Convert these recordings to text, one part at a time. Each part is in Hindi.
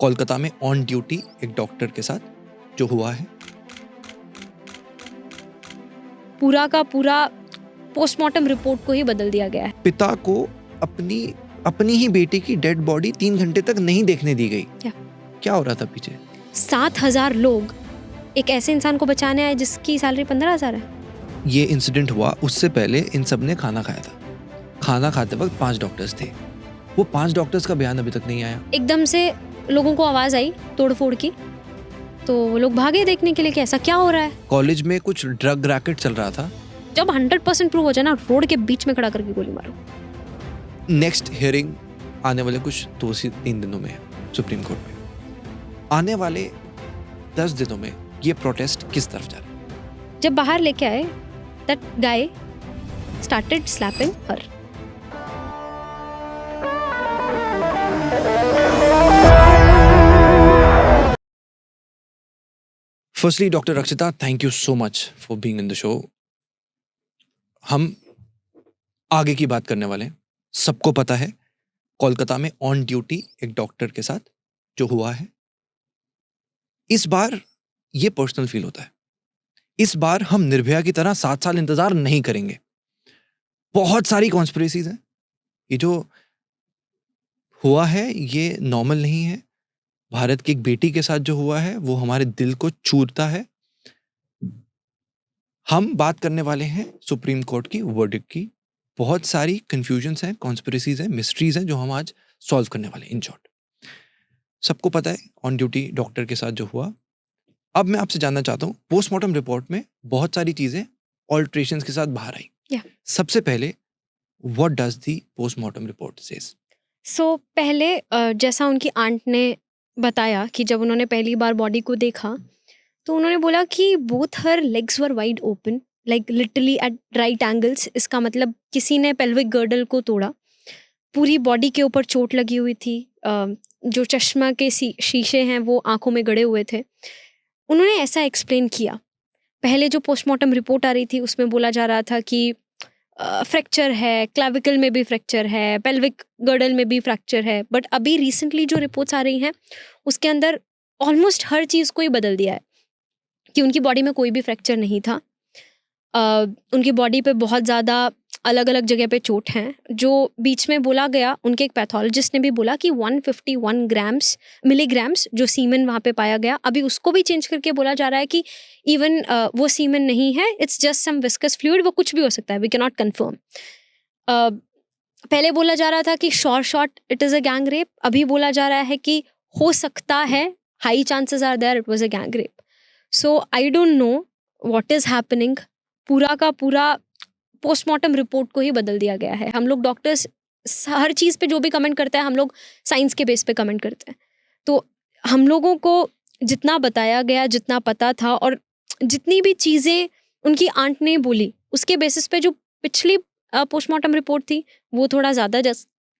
कोलकाता में ऑन ड्यूटी एक डॉक्टर के साथ जो हुआ है। पूरा का पूरा पोस्टमार्टम रिपोर्ट को ही बदल दिया गया है। पिता को अपनी ही बेटी की डेड बॉडी 3 घंटे तक नहीं देखने दी गई। क्या हो रहा था पीछे? 7,000 लोग एक ऐसे इंसान को बचाने आए जिसकी सैलरी 15,000 है। ये इंसिडेंट हुआ उससे पहले इन सब ने खाना खाया था। खाना खाते वक्त 5 डॉक्टर्स थे। वो 5 डॉक्टर्स का बयान अभी तक नहीं आया। एकदम से लोगों को आवाज आई तोड़फोड़ की, तो वो लोग भागे देखने के लिए कि ऐसा क्या हो रहा है। कॉलेज में कुछ ड्रग रैकेट चल रहा था। जब 100% प्रूव हो जाए ना, रोड के बीच में खड़ा करके गोली मारो। नेक्स्ट हियरिंग आने वाले कुछ 2 से 3 दिनों में है सुप्रीम कोर्ट में। आने वाले 10 दिनों में ये प्रोटेस्ट किस तरफ जा रहा है? जब बाहर लेके आए, that guy started slapping her. Firstly doctor Rakshita, thank you so much for being in the show. हम आगे की बात करने वाले हैं। सबको पता है कोलकाता में ऑन ड्यूटी एक डॉक्टर के साथ जो हुआ है। इस बार ये पर्सनल फील होता है। इस बार हम निर्भया की तरह 7 साल इंतजार नहीं करेंगे। बहुत सारी कॉन्स्पिरेसीज हैं। ये जो हुआ है ये नॉर्मल नहीं है। भारत की एक बेटी के साथ जो हुआ है वो हमारे दिल को चूरता है। हम बात करने वाले हैं सुप्रीम कोर्ट की वर्डिक्ट की। बहुत सारी कंफ्यूजन्स हैं, कॉन्स्पिरेसीज हैं, मिस्ट्रीज हैं जो हम आज सॉल्व करने वाले हैं। इन शॉर्ट, सबको पता है ऑन ड्यूटी डॉक्टर के साथ जो हुआ। अब मैं आपसे जानना चाहता हूँ, पोस्टमार्टम रिपोर्ट में बहुत सारी चीजें ऑल्ट्रेशंस के साथ बाहर आई। सबसे पहले, what does the postmortem report says? So पहले जैसा उनकी आंट ने बताया कि जब उन्होंने पहली बार बॉडी को देखा तो उन्होंने बोला कि बोथ हर लेग्स वर wide open, like literally eight right angles. इसका मतलब किसी ने पेल्विक गर्डल को तोड़ा। पूरी बॉडी के ऊपर चोट लगी हुई थी। जो चश्मा के शीशे हैं वो आंखों में गड़े हुए थे। उन्होंने ऐसा एक्सप्लेन किया। पहले जो पोस्टमार्टम रिपोर्ट आ रही थी उसमें बोला जा रहा था कि फ्रैक्चर है, क्लाविकल में भी फ्रैक्चर है, पेल्विक गर्डल में भी फ्रैक्चर है। बट अभी रिसेंटली जो रिपोर्ट्स आ रही हैं उसके अंदर ऑलमोस्ट हर चीज़ को ही बदल दिया है कि उनकी बॉडी में कोई भी फ्रैक्चर नहीं था। उनकी बॉडी पे बहुत ज़्यादा अलग अलग जगह पे चोट हैं। जो बीच में बोला गया, उनके एक पैथोलॉजिस्ट ने भी बोला कि 151 मिलीग्राम्स जो सीमेन वहाँ पे पाया गया, अभी उसको भी चेंज करके बोला जा रहा है कि इवन वो सीमेन नहीं है, it's just some viscous fluid. वो कुछ भी हो सकता है, वी कैन नॉट कन्फर्म। पहले बोला जा रहा था कि short it is a gang rape. अभी बोला जा रहा है कि हो सकता है, high chances are there it was a gang rape. So I don't know what is happening. पूरा का पूरा पोस्टमार्टम रिपोर्ट को ही बदल दिया गया है। हम लोग डॉक्टर्स हर चीज़ पे जो भी कमेंट करते हैं, हम लोग साइंस के बेस पे कमेंट करते हैं। तो हम लोगों को जितना बताया गया, जितना पता था और जितनी भी चीज़ें उनकी आंट ने बोली, उसके बेसिस पे जो पिछली पोस्टमार्टम रिपोर्ट थी वो थोड़ा ज़्यादा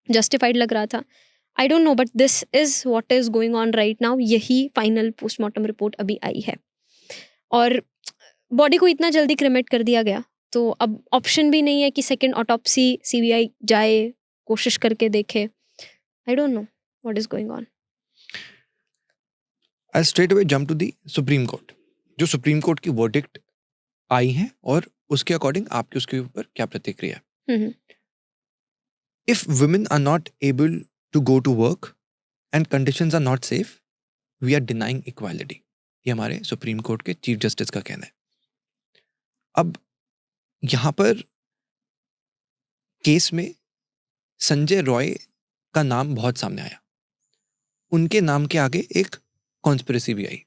जस्टिफाइड लग रहा था। आई don't no, but this is what is going on right now. यही फाइनल पोस्टमार्टम रिपोर्ट अभी आई है और बॉडी को इतना जल्दी क्रेमेट कर दिया गया तो अब ऑप्शन भी नहीं है कि सेकंड ऑटोप्सी सीबीआई जाए, कोशिश करके देखे। I don't know what is going on. I straight away jump to the Supreme Court. जो सुप्रीम कोर्ट की वर्डिक्ट आई है और उसके अकॉर्डिंग आपकी उसके ऊपर क्या प्रतिक्रिया? If women are not able to go to work and conditions are not safe, we are denying equality. ये हमारे सुप्रीम कोर्ट के चीफ जस्टिस का कहना है। अब यहां पर केस में संजय रॉय का नाम बहुत सामने आया। उनके नाम के आगे एक कॉन्स्पिरेसी भी आई।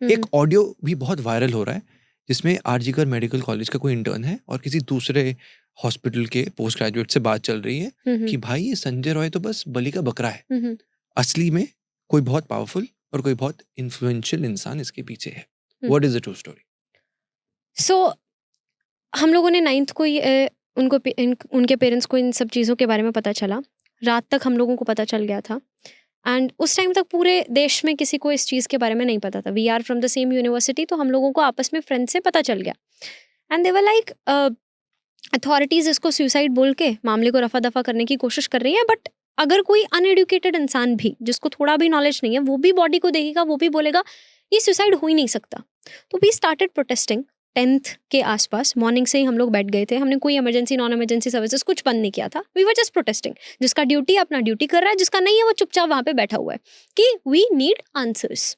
एक ऑडियो भी बहुत वायरल हो रहा है जिसमें आरजीकर मेडिकल कॉलेज का कोई इंटर्न है और किसी दूसरे हॉस्पिटल के पोस्ट ग्रेजुएट से बात चल रही है कि भाई ये संजय रॉय तो बस बलि का बकरा है, असली में कोई बहुत पावरफुल और कोई बहुत इन्फ्लुएंशियल इंसान इसके पीछे है। What is the true story? So हम लोगों ने 9th को उनके पेरेंट्स को इन सब चीज़ों के बारे में पता चला। रात तक हम लोगों को पता चल गया था एंड उस टाइम तक पूरे देश में किसी को इस चीज़ के बारे में नहीं पता था। We are from the same university, तो हम लोगों को आपस में फ्रेंड से पता चल गया and they were like authorities इसको सुसाइड बोल के मामले को रफा दफा करने की कोशिश कर रही है, बट अगर कोई अनएडुकेटेड इंसान भी जिसको थोड़ा भी नॉलेज नहीं है वो भी बॉडी को देखेगा, वो भी बोलेगा ये सुसाइड हो ही नहीं सकता। तो वी स्टार्टेड प्रोटेस्टिंग 10th के आसपास। मॉर्निंग से ही हम लोग बैठ गए थे, हमने कोई इमरजेंसी नॉन इमरजेंसी सर्विसेज कुछ बंद नहीं किया था। We were just protesting. जिसका ड्यूटी अपना ड्यूटी कर रहा है, जिसका नहीं है वो चुपचाप वहां पे बैठा हुआ है कि वी नीड आंसर्स।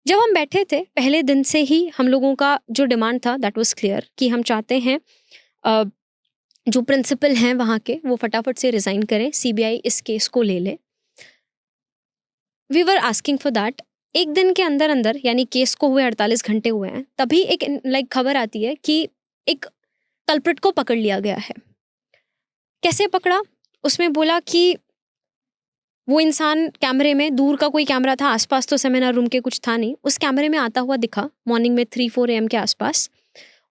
जब हम बैठे थे पहले दिन से ही हम लोगों का जो डिमांड था दैट वाज क्लियर कि हम चाहते हैं जो प्रिंसिपल हैं वहाँ के वो फटाफट से रिजाइन करें, सीबीआई इस केस को ले ले। We were asking for that. एक दिन के अंदर अंदर यानी केस को हुए 48 घंटे हुए हैं, तभी एक खबर आती है कि एक कल्प्रिट को पकड़ लिया गया है। कैसे पकड़ा? उसमें बोला कि वो इंसान कैमरे में, दूर का कोई कैमरा था, आसपास तो सेमिनार रूम के कुछ था नहीं, उस कैमरे में आता हुआ दिखा मॉर्निंग में 3-4 AM के आसपास,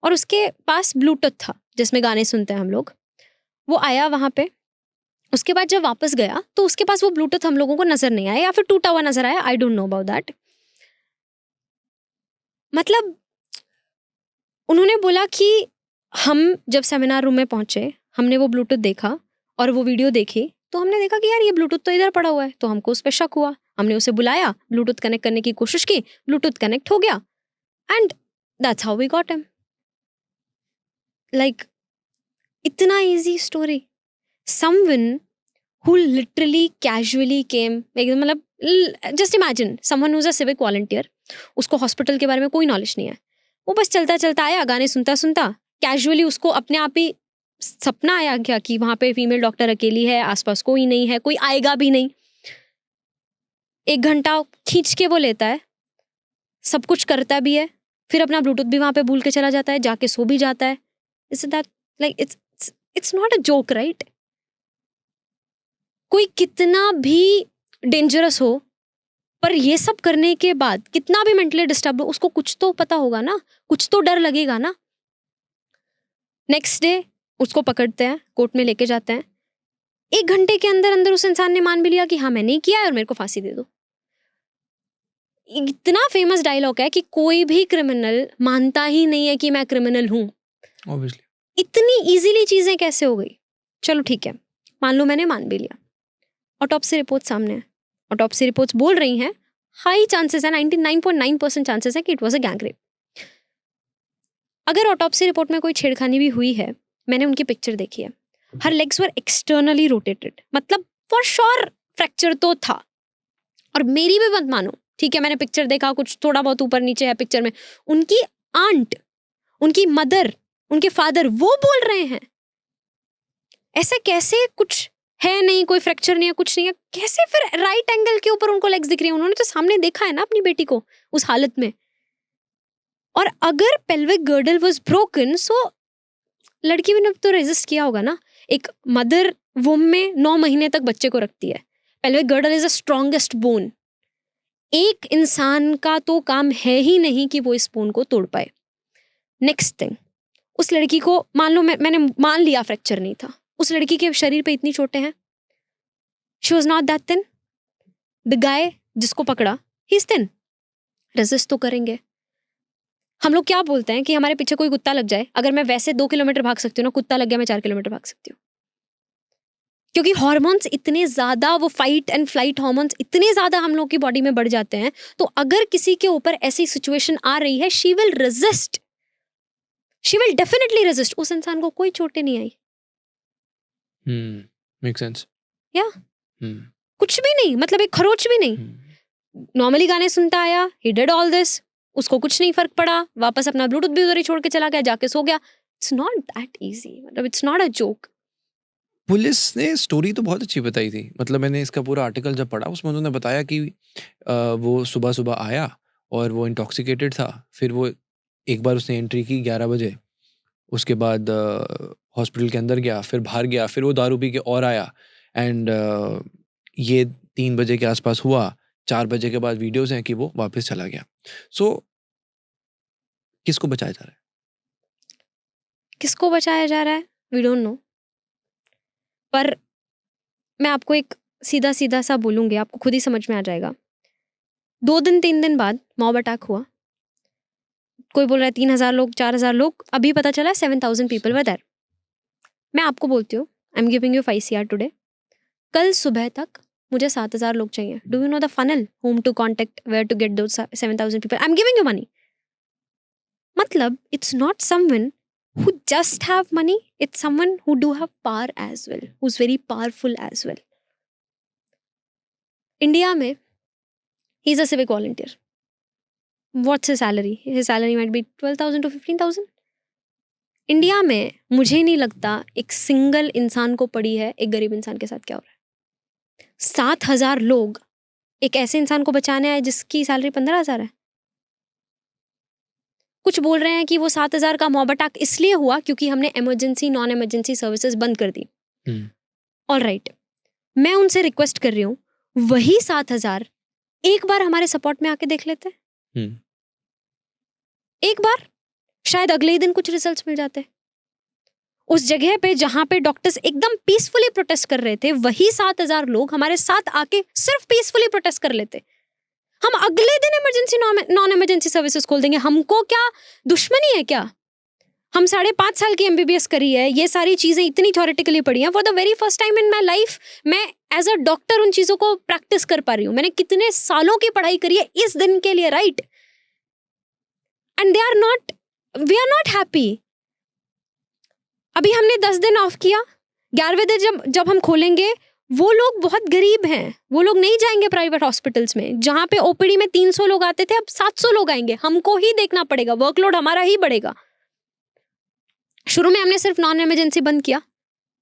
और उसके पास ब्लूटूथ था जिसमें गाने सुनते हैं हम लोग। वो आया वहाँ पे। उसके बाद जब वापस गया तो उसके पास वो ब्लूटूथ हम लोगों को नजर नहीं आया, या फिर टूटा हुआ नजर आया, आई डोंट नो अबाउट दैट। मतलब उन्होंने बोला कि हम जब सेमिनार रूम में पहुंचे, हमने वो ब्लूटूथ देखा और वो वीडियो देखी, तो हमने देखा कि यार ये ब्लूटूथ तो इधर पड़ा हुआ है। तो हमको उस पर शक हुआ, हमने उसे बुलाया, ब्लूटूथ कनेक्ट करने की कोशिश की, ब्लूटूथ कनेक्ट हो गया, and that's how we got him. Like इतना easy story. Someone who literally casually came, मतलब just imagine someone who's a civic volunteer, उसको हॉस्पिटल के बारे में कोई नॉलेज नहीं है, वो बस चलता चलता आया, गाने सुनता सुनता कैजुअली, उसको अपने आप ही सपना आया क्या कि वहाँ पे फीमेल डॉक्टर अकेली है, आसपास कोई नहीं है, कोई आएगा भी नहीं। 1 घंटा खींच के वो लेता है, सब कुछ करता भी है, फिर अपना ब्लूटूथ भी वहाँ पे भूल के चला जाता है, जाके सो भी जाता है। Is that like it's not a joke, right? कोई कितना भी डेंजरस हो, पर ये सब करने के बाद कितना भी मेंटली डिस्टर्ब हो, उसको कुछ तो पता होगा ना, कुछ तो डर लगेगा ना। नेक्स्ट डे उसको पकड़ते हैं, कोर्ट में लेके जाते हैं। 1 घंटे के अंदर अंदर उस इंसान ने मान भी लिया कि हाँ मैंने ही किया है और मेरे को फांसी दे दो। इतना फेमस डायलॉग है कि कोई भी क्रिमिनल मानता ही नहीं है कि मैं क्रिमिनल हूं। ऑब्वियसली इतनी इजीली चीजें कैसे हो गई? चलो ठीक है, मान लो मैंने मान भी लिया। ऑटोप्सी रिपोर्ट सामने है, ऑटोप्सी रिपोर्ट्स बोल रही हैं हाई चांसेस है, 99.9% चांसेस है कि it was a gang rape. अगर ऑटोप्सी रिपोर्ट में कोई छेड़खानी भी हुई है, मैंने उनकी पिक्चर देखी है, हर लेग्स वर एक्सटर्नली रोटेटेड, मतलब फॉर श्योर फ्रैक्चर तो था। और मेरी भी मत मानो, ठीक है, मैंने पिक्चर देखा, कुछ थोड़ा बहुत ऊपर नीचे है पिक्चर में। उनकी आंट, उनकी मदर, उनके फादर वो बोल रहे हैं ऐसे कैसे कुछ है नहीं, कोई फ्रैक्चर नहीं है, कुछ नहीं है, कैसे फिर राइट एंगल के ऊपर उनको लेग्स दिख रही है? उन्होंने तो सामने देखा है ना अपनी बेटी को उस हालत में। और अगर पेल्विक गर्डल वाज ब्रोकन, सो लड़की ने तो रेजिस्ट किया होगा ना। एक मदर वुम में 9 महीने तक बच्चे को रखती है। Pelvic girdle is the strongest bone. एक इंसान का तो काम है ही नहीं कि वो इस बोन को तोड़ पाए। नेक्स्ट थिंग, उस लड़की को मान लो मैंने मान लिया फ्रैक्चर नहीं था, उस लड़की के शरीर पे इतनी चोटें हैं, she was not that thin. The guy जिसको पकड़ा, ही इज थिन, रेजिस्ट तो करेंगे। हम लोग क्या बोलते हैं कि हमारे पीछे कोई कुत्ता लग जाए, अगर मैं वैसे 2 किलोमीटर भाग सकती हूँ ना, कुत्ता लग गया मैं 4 किलोमीटर भाग सकती हूँ। क्योंकि हॉर्मोन्स इतने ज्यादा, वो फाइट एंड फ्लाइट हॉर्मोन्स इतने ज्यादा हम लोग की बॉडी में बढ़ जाते हैं। तो अगर किसी के ऊपर ऐसी सिचुएशन आ रही है, she will resist, she will definitely resist. उस इंसान को कोई चोटें नहीं आई। Make sense. या कुछ भी नहीं, मतलब एक खरोच भी नहीं। नॉर्मली गाने सुनता आया, ही डिड ऑल दिस, उसको कुछ नहीं फर्क पड़ा, वापस अपना ब्लूटूथ भी उधर ही छोड़ के चला गया, जाके सो गया। इट्स नॉट दैट इजी, मतलब it's not a joke. Police ने स्टोरी तो बहुत अच्छी बताई थी, मतलब मैंने इसका पूरा आर्टिकल जब पढ़ा उसमें उन्होंने बताया कि वो सुबह सुबह आया और वो इंटॉक्सिकेटेड था। फिर वो एक बार उसने एंट्री की 11 बजे, उसके बाद हॉस्पिटल के अंदर गया, फिर बाहर गया, फिर वो दारू पी के और आया, एंड ये 3 बजे के आसपास हुआ। 4 बजे के बाद वीडियोस हैं कि वो वापस चला गया। सो किसको बचाया जा रहा है? किसको बचाया जा रहा है, वी डोंट नो। पर मैं आपको एक सीधा सीधा सा बोलूंगी, आपको खुद ही समझ में आ जाएगा। 2 दिन 3 दिन बाद मॉब अटैक हुआ। कोई बोल रहा है 3,000 लोग, 4,000 लोग, अभी पता चला 7,000 पीपल वर देयर। मैं आपको बोलती हूँ, आई am giving you 5 CR today. कल सुबह तक मुझे 7,000 लोग चाहिए. Do you know the funnel whom to contact, where to get those 7,000 people? I'm giving you money. मतलब it's not someone who just have money, it's someone who do have power as well, who's very powerful as well. India में he's a civic volunteer. What's his salary? His salary might be 12,000 to 15,000. India में मुझे नहीं लगता एक सिंगल इंसान को पड़ी है एक गरीब इंसान के साथ क्या हो रहा है. 7,000 लोग एक ऐसे इंसान को बचाने आए जिसकी सैलरी 15,000 है. कुछ बोल रहे हैं कि वो 7,000 का मॉब अटैक इसलिए हुआ क्योंकि हमने इमरजेंसी नॉन इमरजेंसी सर्विसेज बंद कर दी. ऑलराइट, मैं उनसे रिक्वेस्ट कर रही हूँ वही 7,000 एक बार हमारे सपोर्ट में आके देख लेते हैं. एक बार शायद अगले ही दिन कुछ रिजल्ट्स मिल जाते. उस जगह पे जहां पे डॉक्टर्स एकदम पीसफुली प्रोटेस्ट कर रहे थे वही 7,000 लोग हमारे साथ आके सिर्फ पीसफुली प्रोटेस्ट कर लेते. हम अगले दिन इमरजेंसी नॉन इमरजेंसी सर्विसेज खोल देंगे. हमको क्या दुश्मनी है क्या? हम 5.5 साल की MBBS करी है, ये सारी चीजें इतनी थ्योरेटिकली पढ़ी हैं. For the very first time in my life मैं एज अ डॉक्टर उन चीजों को प्रैक्टिस कर पा रही हूँ. मैंने कितने सालों की पढ़ाई करी है इस दिन के लिए, right? And we are not happy. अभी हमने 10 दिन ऑफ किया, 11वें दिन जब हम खोलेंगे वो लोग बहुत गरीब हैं, वो लोग नहीं जाएंगे प्राइवेट हॉस्पिटल्स में. जहां पे OPD में 300 लोग आते थे अब 700 लोग आएंगे. हमको ही देखना पड़ेगा, वर्कलोड हमारा ही बढ़ेगा. शुरू में हमने सिर्फ नॉन इमरजेंसी बंद किया,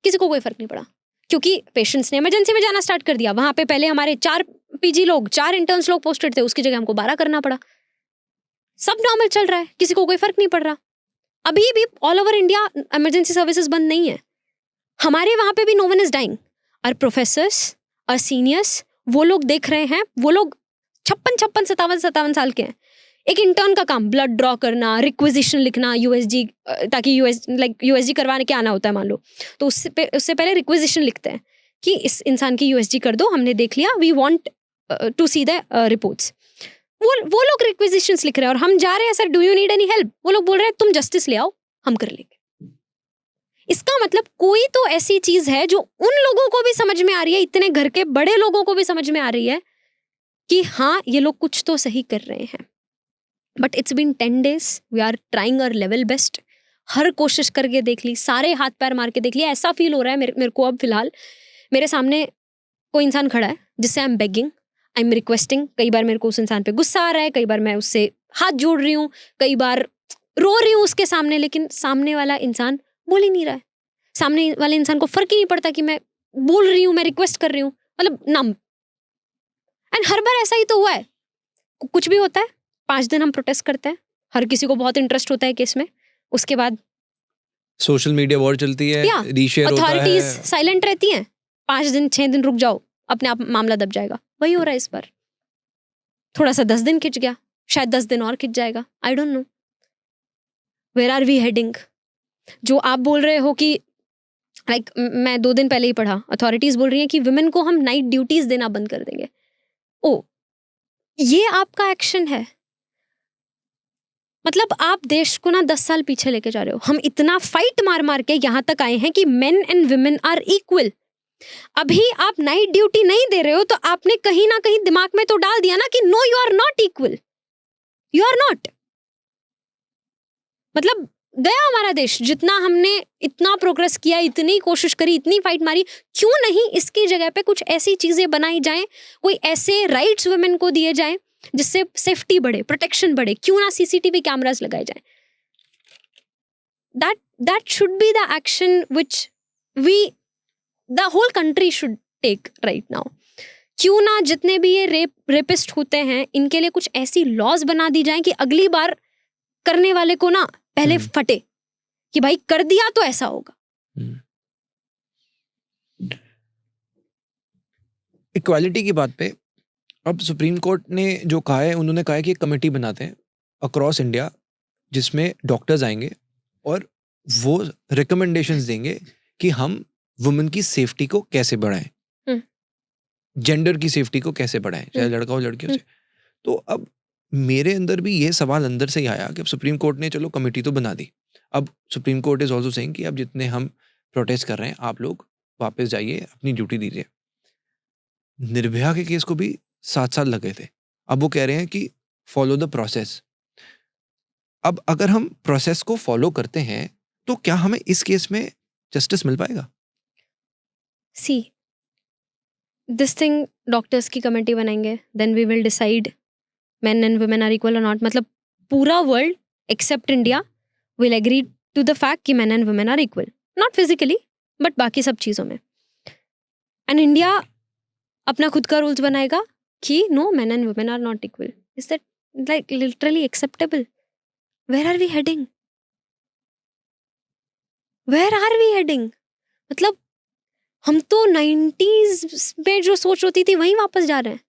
किसी को कोई फर्क नहीं पड़ा क्योंकि पेशेंट्स ने इमरजेंसी में जाना स्टार्ट कर दिया. वहां पे पहले हमारे 4 PG लोग, 4 इंटर्न्स लोग पोस्टेड थे, उसकी जगह हमको 12 करना पड़ा. सब नॉर्मल चल रहा है, किसी को कोई फर्क नहीं पड़ रहा. अभी भी all over India emergency services बंद नहीं है. हमारे वहां पे भी नो वन इज डाइंग. और प्रोफेसर्स और सीनियर्स वो लोग देख रहे हैं, वो लोग 56, 57 साल के हैं. एक इंटर्न का काम ब्लड ड्रॉ करना, रिक्विजिशन लिखना, USG, ताकि USG करवाने के आना होता है मान लो, तो उससे पहले रिक्विजिशन लिखते हैं कि इस इंसान की USG कर दो, हमने देख लिया, we want to see the reports. वो लोग रिक्विजिशंस लिख रहे हैं और हम जा रहे हैं, sir do you need any help? वो लोग बोल रहे हैं तुम जस्टिस ले आओ, हम कर लेंगे. इसका मतलब कोई तो ऐसी चीज है जो उन लोगों को भी समझ में आ रही है, इतने घर के बड़े लोगों को भी समझ में आ रही है कि हाँ ये लोग कुछ तो सही कर रहे हैं. But it's been 10 days, we are trying our level best. हर कोशिश करके देख ली, सारे हाथ पैर मार के देख लिया. ऐसा फील हो रहा है मेरे को अब फिलहाल मेरे सामने कोई इंसान खड़ा है जिससे I am begging, I am requesting. कई बार मेरे को उस इंसान पे गुस्सा आ रहा है, कई बार मैं उससे हाथ जोड़ रही हूँ, कई बार रो रही हूँ उसके सामने, लेकिन सामने वाला इंसान बोल ही नहीं रहा है. सामने वाले इंसान को फर्क ही नहीं पड़ता कि मैं बोल रही हूँ, मैं रिक्वेस्ट कर रही हूँ, मतलब नम. एंड हर बार ऐसा ही तो हुआ है. कुछ भी होता है, 5 दिन हम प्रोटेस्ट करते हैं, हर किसी को बहुत इंटरेस्ट होता है केस में, उसके बाद सोशल मीडिया वॉर चलती है, रीशेयर होता है, अथॉरिटीज साइलेंट रहती हैं. 5 दिन 6 दिन रुक जाओ, अपने आप मामला दब जाएगा. वही हो रहा है इस बार. थोड़ा सा 10 दिन खिंच गया, शायद 10 दिन और खिंच जाएगा. I don't know where are we heading. जो आप बोल रहे हो कि मैं 2 दिन पहले ही पढ़ा, अथॉरिटीज बोल रही हैं कि विमेन को हम नाइट ड्यूटीज देना बंद कर देंगे. ओ, ये आपका एक्शन है? मतलब आप देश को ना 10 साल पीछे लेके जा रहे हो. हम इतना फाइट मार मार के यहाँ तक आए हैं कि men and women are equal. अभी आप नाइट ड्यूटी नहीं दे रहे हो तो आपने कहीं ना कहीं दिमाग में तो डाल दिया ना कि no you are not equal, you are not. मतलब गया हमारा देश. जितना हमने इतना प्रोग्रेस किया, इतनी कोशिश करी, इतनी फाइट मारी, क्यों नहीं इसकी जगह पे कुछ ऐसी चीजें बनाई जाएं, कोई ऐसे राइट्स वुमेन को दिए जाएं जिससे सेफ्टी बढ़े, प्रोटेक्शन बढ़े. क्यों ना CCTV कैमरास लगाए जाएं. That should be the action which the whole country should take right now. क्यों ना जितने भी ये रेपिस्ट होते हैं इनके लिए कुछ ऐसी लॉज बना दी जाएं कि अगली बार करने वाले को ना पहले फटे कि भाई कर दिया तो ऐसा होगा. इक्वालिटी की बात पे अब सुप्रीम कोर्ट ने जो कहा है, उन्होंने कहा है कि एक कमेटी बनाते हैं अक्रॉस इंडिया जिसमें डॉक्टर्स आएंगे और वो रिकमेंडेशंस देंगे कि हम वुमेन की सेफ्टी को कैसे बढ़ाएं, जेंडर की सेफ्टी को कैसे बढ़ाएं, चाहे लड़का हो लड़कियों से. तो अब मेरे अंदर भी ये सवाल अंदर से ही आया कि अब सुप्रीम कोर्ट ने चलो कमेटी तो बना दी, अब supreme court is also saying कि अब जितने हम प्रोटेस्ट कर रहे हैं आप लोग वापस जाइए, अपनी ड्यूटी दीजिए. निर्भया के केस को भी 7 साल लगे थे। अब वो कह रहे हैं कि फॉलो द प्रोसेस। अब अगर हम प्रोसेस को फॉलो करते हैं तो क्या हमें इस केस में जस्टिस मिल पाएगा? सी दिस थिंग, डॉक्टर्स की कमेटी बनाएंगे, then we will decide men and women are equal or not. मतलब पूरा world except India will agree to the fact कि men and women are equal, not physically but बाकी सब चीज़ों में। एंड इंडिया अपना खुद का रूल्स बनाएगा कि no, men and women are not equal. Is that like literally acceptable? Where are we heading? Where are we heading? मतलब हम तो 90s में जो सोच होती थी वहीं वापस जा रहे हैं।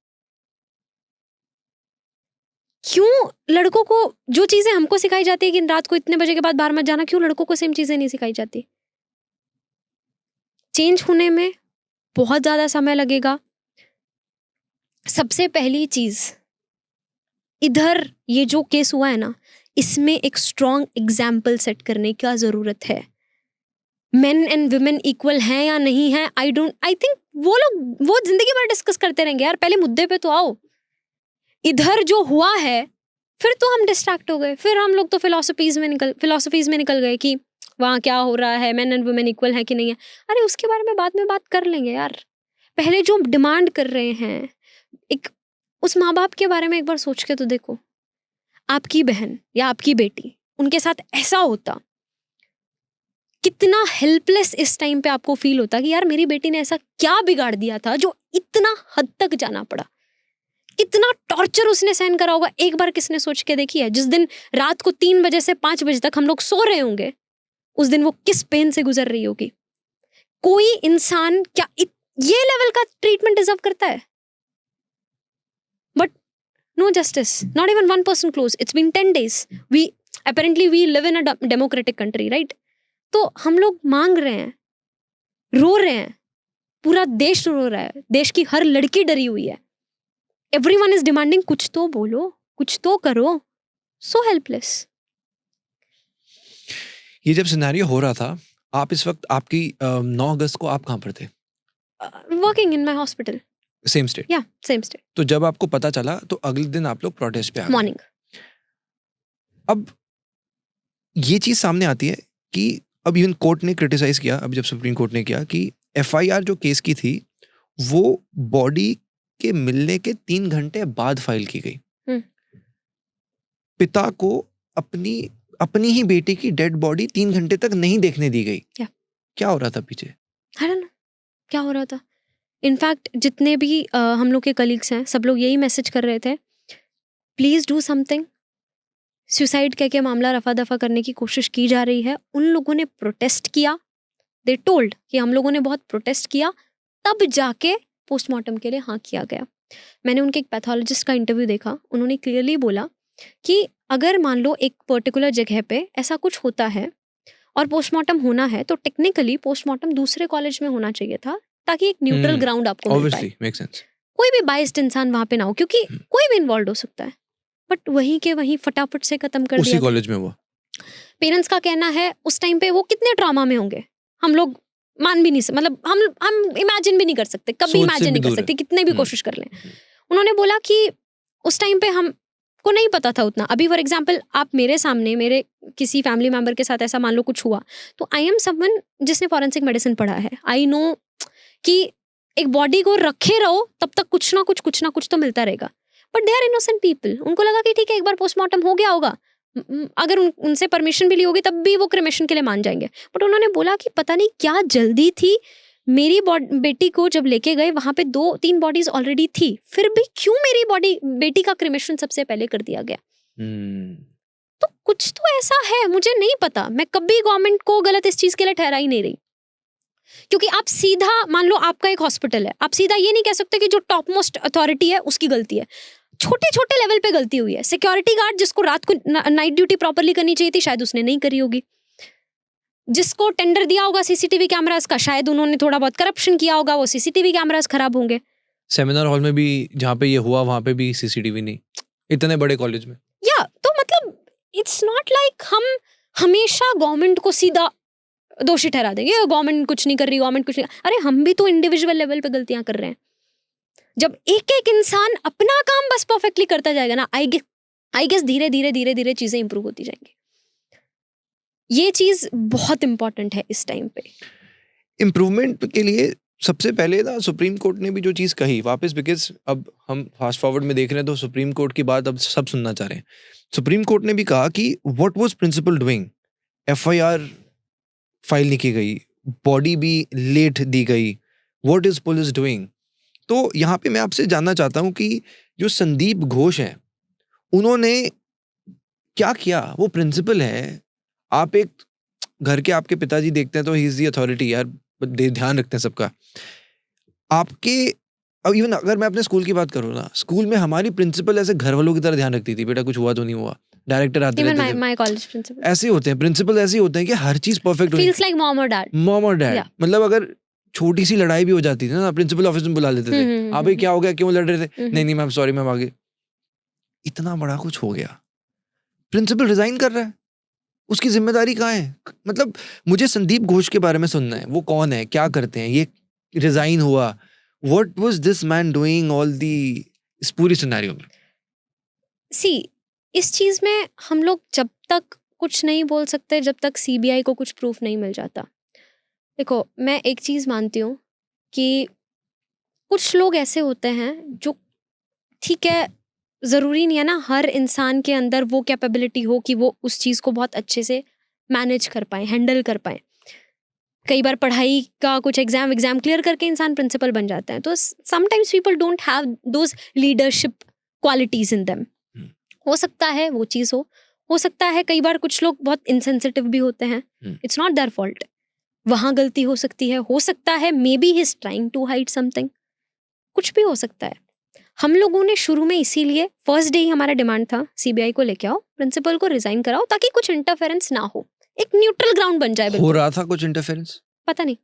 क्यों लड़कों को जो चीजें हमको सिखाई जाती है कि रात को इतने बजे के बाद बाहर मत जाना, क्यों लड़कों को सेम चीजें नहीं सिखाई जाती? चेंज होने में बहुत ज्यादा समय लगेगा। सबसे पहली चीज, इधर ये जो केस हुआ है ना, इसमें एक स्ट्रॉन्ग एग्जाम्पल सेट करने की जरूरत है। मेन एंड वुमेन इक्वल हैं या नहीं है, आई थिंक वो लोग वो जिंदगी भर डिस्कस करते रहेंगे यार, पहले मुद्दे पे तो आओ। इधर जो हुआ है फिर तो हम डिस्ट्रैक्ट हो गए, फिर हम लोग तो फिलोसफीज में निकल गए कि वहाँ क्या हो रहा है, मेन एंड वुमेन इक्वल है कि नहीं है। अरे उसके बारे में बाद में बात कर लेंगे यार, पहले जो डिमांड कर रहे हैं, एक उस माँ बाप के बारे में एक बार सोच के तो देखो। आपकी बहन या आपकी बेटी, उनके साथ ऐसा होता, कितना हेल्पलेस इस टाइम पे आपको फील होता कि यार मेरी बेटी ने ऐसा क्या बिगाड़ दिया था जो इतना हद तक जाना पड़ा। कितना टॉर्चर उसने सहन करा होगा, एक बार किसने सोच के देखी है? जिस दिन रात को 3 बजे से 5 बजे तक हम लोग सो रहे होंगे, उस दिन वो किस पेन से गुजर रही होगी। कोई इंसान क्या ये लेवल का ट्रीटमेंट डिजर्व करता है? But no justice, not even one person close. It's been 10 days। We live in a democratic country, right? तो हम लोग मांग रहे हैं, रो रहे हैं, पूरा देश रो रहा है, देश की हर लड़की डरी हुई है। Everyone is demanding, कुछ तो बोलो, कुछ तो करो। So helpless. ये जब सिनेरियो हो रहा था, आप इस वक्त आपकी 9 अगस्त को आप कहाँ पर थे? Working in my hospital. Same state? Yeah, same state. तो जब आपको पता चला तो अगले दिन आप लोग प्रोटेस्ट पे आ गए। Morning. अब ये चीज सामने आती है कि अब इवन कोर्ट ने क्रिटिसाइज किया, अब जब सुप्रीम कोर्ट ने किया कि FIR जो केस की थी वो बॉडी के मिलने के 3 घंटे बाद फाइल की गई। पिता को अपनी ही बेटी की डेड बॉडी 3 घंटे तक नहीं देखने दी गई। क्या हो रहा था पीछे? I don't know, क्या हो रहा था? इनफैक्ट जितने भी हम लोग के कलीग्स हैं, सब लोग यही मैसेज कर रहे थे, प्लीज डू समथिंग। सुसाइड कह के मामला रफा दफा करने की कोशिश की जा रही है। उन लोगों ने प्रोटेस्ट किया, दे टोल्ड कि हम लोगों ने बहुत प्रोटेस्ट किया, तब जाके पोस्टमार्टम के लिए हाँ किया गया। मैंने उनके एक पैथोलॉजिस्ट का इंटरव्यू देखा, उन्होंने क्लियरली बोला कि अगर मान लो एक पर्टिकुलर जगह पे ऐसा कुछ होता है और पोस्टमार्टम होना है, तो टेक्निकली पोस्टमार्टम दूसरे कॉलेज में होना चाहिए था, ताकि एक न्यूट्रल ग्राउंड आपको मिल पाए। Make sense. कोई भी बाइस्ड इंसान वहां पे ना हो, क्योंकि कोई भी इन्वॉल्व हो सकता है। बट वहीं के वहीं फटाफट से खत्म कर दिया। उसी कॉलेज में हुआ। पेरेंट्स का कहना है उस टाइम पे वो कितने ट्रॉमा में होंगे, हम लोग मान भी नहीं सकते, मतलब हम इमेजिन भी नहीं कर सकते, कभी इमेजिन नहीं कर सकते, कितने भी कोशिश कर लें। उन्होंने बोला कि उस टाइम पे हमको नहीं पता था उतना। अभी फॉर एग्जांपल आप मेरे सामने, मेरे किसी फैमिली मेंबर के साथ ऐसा मान लो कुछ हुआ, तो आई एम समवन जिसने फॉरेंसिक मेडिसिन पढ़ा है। आई नो कि एक बॉडी को रखे रहो तब तक कुछ ना कुछ तो मिलता रहेगा। But they are innocent people. उनको लगा कि ठीक है, एक बार पोस्टमार्टम हो गया होगा, अगर उनसे परमिशन भी ली होगी तब भी वो क्रेमेशन के लिए मान जाएंगे। बट उन्होंने बोला कि पता नहीं क्या जल्दी थी, मेरी बेटी को जब लेके गए वहां पे 2-3 बॉडीज ऑलरेडी थी, फिर भी क्यों मेरी बेटी का क्रेमेशन सबसे पहले कर दिया गया। तो कुछ तो ऐसा है, मुझे नहीं पता। मैं कभी गवर्नमेंट को गलत इस चीज के लिए ठहरा ही नहीं रही, क्योंकि आप सीधा मान लो आपका एक हॉस्पिटल है, आप सीधा ये नहीं कह सकते कि जो टॉप मोस्ट अथॉरिटी है उसकी गलती है। छोटे छोटे लेवल पे गलती हुई है। सिक्योरिटी गार्ड जिसको रात को नाइट ड्यूटी प्रॉपर्ली करनी चाहिए थी, शायद उसने नहीं करी होगी। जिसको टेंडर दिया होगा सीसीटीवी कैमरास का, शायद उन्होंने थोड़ा बहुत करप्शन किया होगा, वो सीसीटीवी कैमरास खराब होंगे। सेमिनार हॉल में भी जहाँ पे ये हुआ वहां पे भी सीसीटीवी नहीं, इतने बड़े कॉलेज में। या तो मतलब इट्स नॉट लाइक हम हमेशा गवर्नमेंट को सीधा दोषी ठहरा देंगे, गवर्नमेंट कुछ नहीं कर रही, गवर्नमेंट कुछ नहीं। अरे हम भी तो इंडिविजुअल लेवल पे गलतियां कर रहे हैं। जब एक एक इंसान अपना काम बस परफेक्टली करता जाएगा ना, आई गेस धीरे धीरे धीरे धीरे चीजें इंप्रूव होती जाएंगी. ये चीज बहुत इंपॉर्टेंट है इस टाइम पे. इम्प्रूवमेंट के लिए सबसे पहले ना सुप्रीम कोर्ट ने भी जो चीज़ कही वापस, बिकॉज अब हम फास्ट फॉरवर्ड में देख रहे हैं तो सुप्रीम कोर्ट की बात अब सब सुनना चाह रहे हैं. सुप्रीम कोर्ट ने भी कहा कि what was principal doing. FIR file नहीं की गई, बॉडी भी लेट दी गई, व्हाट इज पुलिस डूइंग. तो यहाँ पे मैं आपसे जानना चाहता हूँ कि जो संदीप घोष हैं उन्होंने क्या किया. वो प्रिंसिपल है, आप एक घर के आपके पिताजी देखते हैं तो ही इज दी अथॉरिटी यार, ध्यान रखते हैं सबका. आपके अब इवन अगर मैं अपने स्कूल की बात करूँ ना, स्कूल में हमारी प्रिंसिपल ऐसे घर वालों की तरह ध्यान रखती थी, बेटा कुछ हुआ तो नहीं हुआ. डायरेक्टर आते इवन रहते थे. माय कॉलेज प्रिंसिपल ऐसे होते हैं प्रिंसिपल, ऐसे होते हैं कि हर चीज परफेक्ट फील्स लाइक मॉम और डैड. मॉम और डैड. Yeah. मतलब अगर छोटी सी लड़ाई भी हो जाती थी ना, प्रिंसिपल ऑफिस में बुला लेते थे. हाँ भाई क्या हो गया, क्यों लड़ रहे थे. नहीं नहीं मैम सॉरी मैम, आगे. इतना बड़ा कुछ हो गया, प्रिंसिपल रिजाइन कर रहा है, उसकी जिम्मेदारी कहाँ है. मतलब मुझे संदीप घोष के बारे में सुनना है. वो कौन है, क्या करते हैं, ये रिजाइन हुआ, what was this man doing all the इस पूरी सिनेरियो में. सी इस चीज में हम लोग जब तक कुछ नहीं बोल सकते जब तक सीबीआई को कुछ प्रूफ नहीं मिल जाता. देखो मैं एक चीज मानती हूँ कि कुछ लोग ऐसे होते हैं जो, ठीक है ज़रूरी नहीं है ना हर इंसान के अंदर वो कैपेबिलिटी हो कि वो उस चीज़ को बहुत अच्छे से मैनेज कर पाए, हैंडल कर पाए. कई बार पढ़ाई का कुछ एग्जाम क्लियर करके इंसान प्रिंसिपल बन जाता है. तो sometimes people don't have those leadership qualities in them. हो सकता है वो चीज़ हो सकता है कई बार कुछ लोग बहुत इनसेंसिटिव भी होते हैं. It's not their fault. वहाँ गलती हो सकता है maybe he is trying to hide something, कुछ भी हो सकता है. हम लोगों ने शुरू में इसीलिए फर्स्ट डे ही हमारा डिमांड था सीबीआई को लेके आओ, प्रिंसिपल को रिजाइन कराओ ताकि कुछ इंटरफेरेंस ना हो, एक न्यूट्रल ग्राउंड बन जाए. हो रहा था कुछ इंटरफेरेंस, पता नहीं,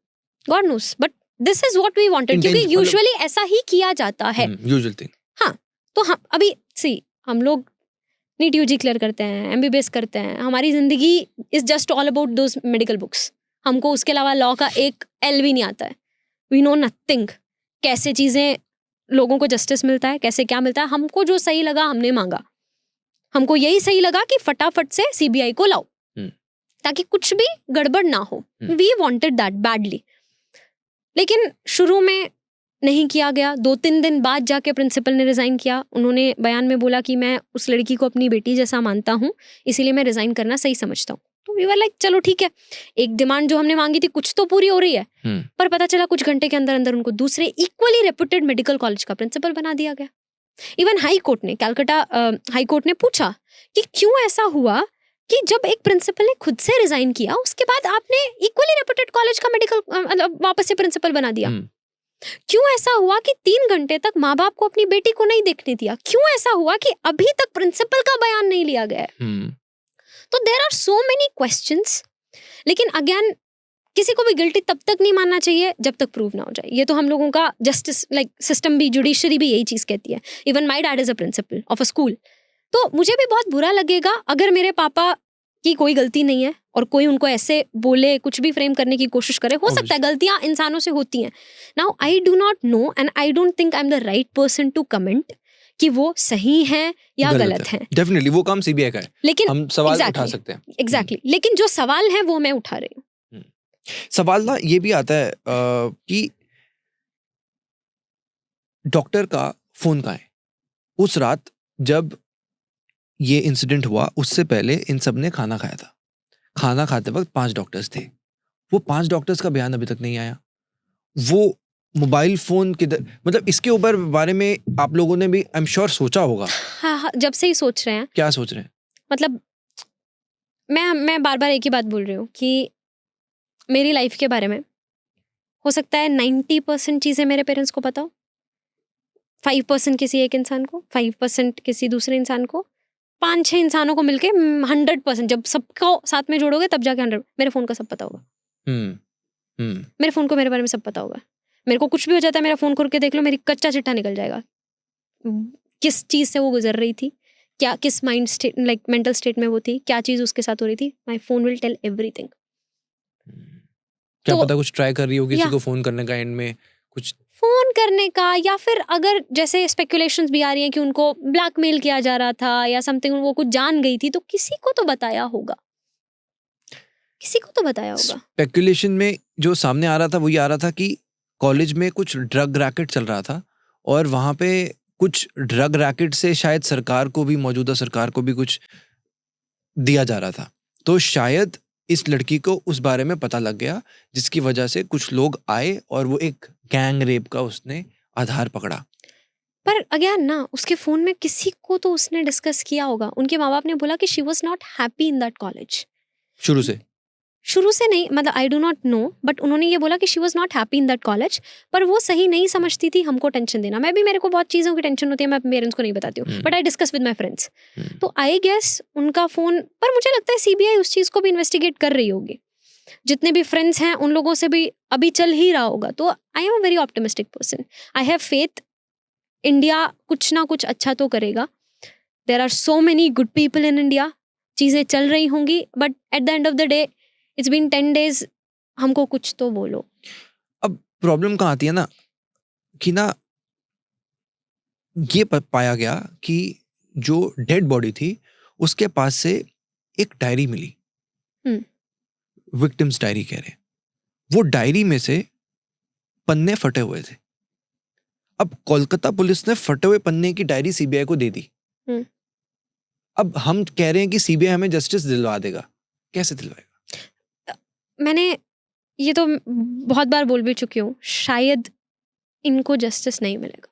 God knows, but this is what we wanted, क्योंकि यूजुअली ऐसा ही किया जाता है. Usual thing. हाँ तो हम अभी हम लोग नीट यूजी क्लियर करते हैं, एमबीबीएस करते हैं, हमारी जिंदगी is just all about those medical books. हमको उसके अलावा लॉ का एक एल भी नहीं आता है. We know nothing. कैसे चीजें लोगों को जस्टिस मिलता है, कैसे क्या मिलता है. हमको जो सही लगा हमने मांगा. हमको यही सही लगा कि फटाफट से सीबीआई को लाओ ताकि कुछ भी गड़बड़ ना हो. We wanted that badly. लेकिन शुरू में नहीं किया गया. 2-3 दिन बाद जाके प्रिंसिपल ने रिजाइन किया. उन्होंने बयान में बोला कि मैं उस लड़की को अपनी बेटी जैसा मानता हूँ, इसीलिए मैं रिजाइन करना सही समझता हूँ. तो वी वर लाइक चलो ठीक है, एक डिमांड जो हमने मांगी थी कुछ तो पूरी हो रही है. पर पता चला कुछ घंटे के अंदर अंदर उनको दूसरे इक्वली रेप्यूटेड मेडिकल कॉलेज का प्रिंसिपल बना दिया गया. इवन हाई कोर्ट ने, कैलकाटा हाई कोर्ट ने पूछा कि क्यों ऐसा हुआ कि जब एक प्रिंसिपल ने खुद से रिजाइन किया उसके बाद आपने इक्वली रेप्यूटेड कॉलेज का मेडिकल मतलब वापस से प्रिंसिपल बना दिया. क्यों ऐसा हुआ कि 3 घंटे तक माँ बाप को अपनी बेटी को नहीं देखने दिया. क्यों ऐसा हुआ कि अभी तक प्रिंसिपल का बयान नहीं लिया गया है. तो there are so many questions. लेकिन अगेन किसी को भी गिल्टी तब तक नहीं मानना चाहिए जब तक प्रूव ना हो जाए. ये तो हम लोगों का जस्टिस लाइक सिस्टम भी, जुडिशरी भी यही चीज कहती है. Even my dad is a principle of a school. तो मुझे भी बहुत बुरा लगेगा अगर मेरे पापा की कोई गलती नहीं है और कोई उनको ऐसे बोले, कुछ भी फ्रेम करने की कोशिश करे. हो सकता है गलतियां इंसानों से होती हैं. Now I do not know and I don't think I am the right person to comment कि वो सही है या गलत है. डेफिनेटली वो काम सीबीआई का है, लेकिन हम सवाल उठा सकते हैं. एग्जैक्टली. लेकिन जो सवाल है वो मैं उठा रही हूँ. सवाल ना ये भी आता है कि डॉक्टर का फोन कहाँ है. उस रात जब ये इंसिडेंट हुआ उससे पहले इन सब ने खाना खाया था. खाना खाते वक्त 5 डॉक्टर्स थे. वो 5 डॉक्टर्स का बयान अभी तक नहीं आया. वो मोबाइल फोन किधर, मतलब इसके ऊपर बारे में आप लोगों ने भी आई एम श्योर सोचा होगा. हाँ, जब से ही सोच रहे हैं. क्या सोच रहे हैं? मतलब मैं बार बार एक ही बात बोल रही हूँ कि मेरी लाइफ के बारे में हो सकता है 90% चीज़ें मेरे पेरेंट्स को पता हो, 5% किसी एक इंसान को, 5% किसी दूसरे इंसान को, 5-6 इंसानों को मिलके 100%. जब सबको साथ में जोड़ोगे तब जाके 100. मेरे फोन का सब पता होगा. मेरे फोन को मेरे बारे में सब पता होगा. मेरे को कुछ भी हो जाता है, मेरा फोन खोल के देख लो, मेरी कच्चा चिट्ठा निकल जाएगा. किस चीज से वो गुजर रही थी, क्या किस mind state like mental state में वो थी, क्या चीज उसके साथ हो रही थी. My phone will tell everything. क्या पता कुछ ट्राई कर रही हो किसी को फोन करने का, एंड में कुछ फोन करने का, या फिर अगर जैसे स्पेकुलेशंस भी आ रही हैं कि उनको ब्लैकमेल किया जा रहा था या समथिंग, वो कुछ जान गई थी, तो किसी को तो बताया होगा, किसी को तो बताया होगा। स्पेकुलेशन में जो सामने आ रहा था वो ये आ रहा था कि कॉलेज में कुछ ड्रग रैकेट चल रहा था और वहाँ पे कुछ ड्रग रैकेट से शायद सरकार को भी, मौजूदा सरकार को भी कुछ दिया जा रहा था। तो शायद इस लड़की को उस बारे में पता लग गया, जिसकी वजह से कुछ लोग आए और वो एक गैंग रेप का उसने आधार पकड़ा। पर अगेन ना, उसके फोन में किसी को तो उसने डिस्कस किया होगा। उनके माँ बाप ने बोला कि she was not happy in that college. शुरू से नहीं, मतलब आई डू नॉट नो, बट उन्होंने ये बोला कि she was not happy in that college. पर वो सही नहीं समझती थी हमको टेंशन देना। मैं भी, मेरे को बहुत चीज़ों की टेंशन होती है, मैं पेरेंट्स को नहीं बताती हूँ, but I discuss with my friends. तो आई गेस उनका फोन पर, मुझे लगता है सीबीआई उस चीज़ को भी इन्वेस्टिगेट कर रही होगी। जितने भी फ्रेंड्स हैं उन लोगों से भी अभी चल ही रहा होगा। तो I am a very optimistic person, I have faith India कुछ ना कुछ अच्छा तो करेगा। There are so many good people in India, चीज़ें चल रही होंगी, but at the end of the day it's been 10 days, हमको कुछ तो बोलो। अब प्रॉब्लम कहाँ आती है ना, कि ना ये पाया गया कि जो डेड बॉडी थी उसके पास से एक डायरी मिली, विक्टिम्स डायरी कह रहे हैं। वो डायरी में से पन्ने फटे हुए थे। अब कोलकाता पुलिस ने फटे हुए पन्ने की डायरी सीबीआई को दे दी। अब हम कह रहे हैं कि सीबीआई हमें जस्टिस दिलवा देगा। कैसे दिलवाएगा? मैंने ये तो बहुत बार बोल भी चुकी हूँ, शायद इनको जस्टिस नहीं मिलेगा,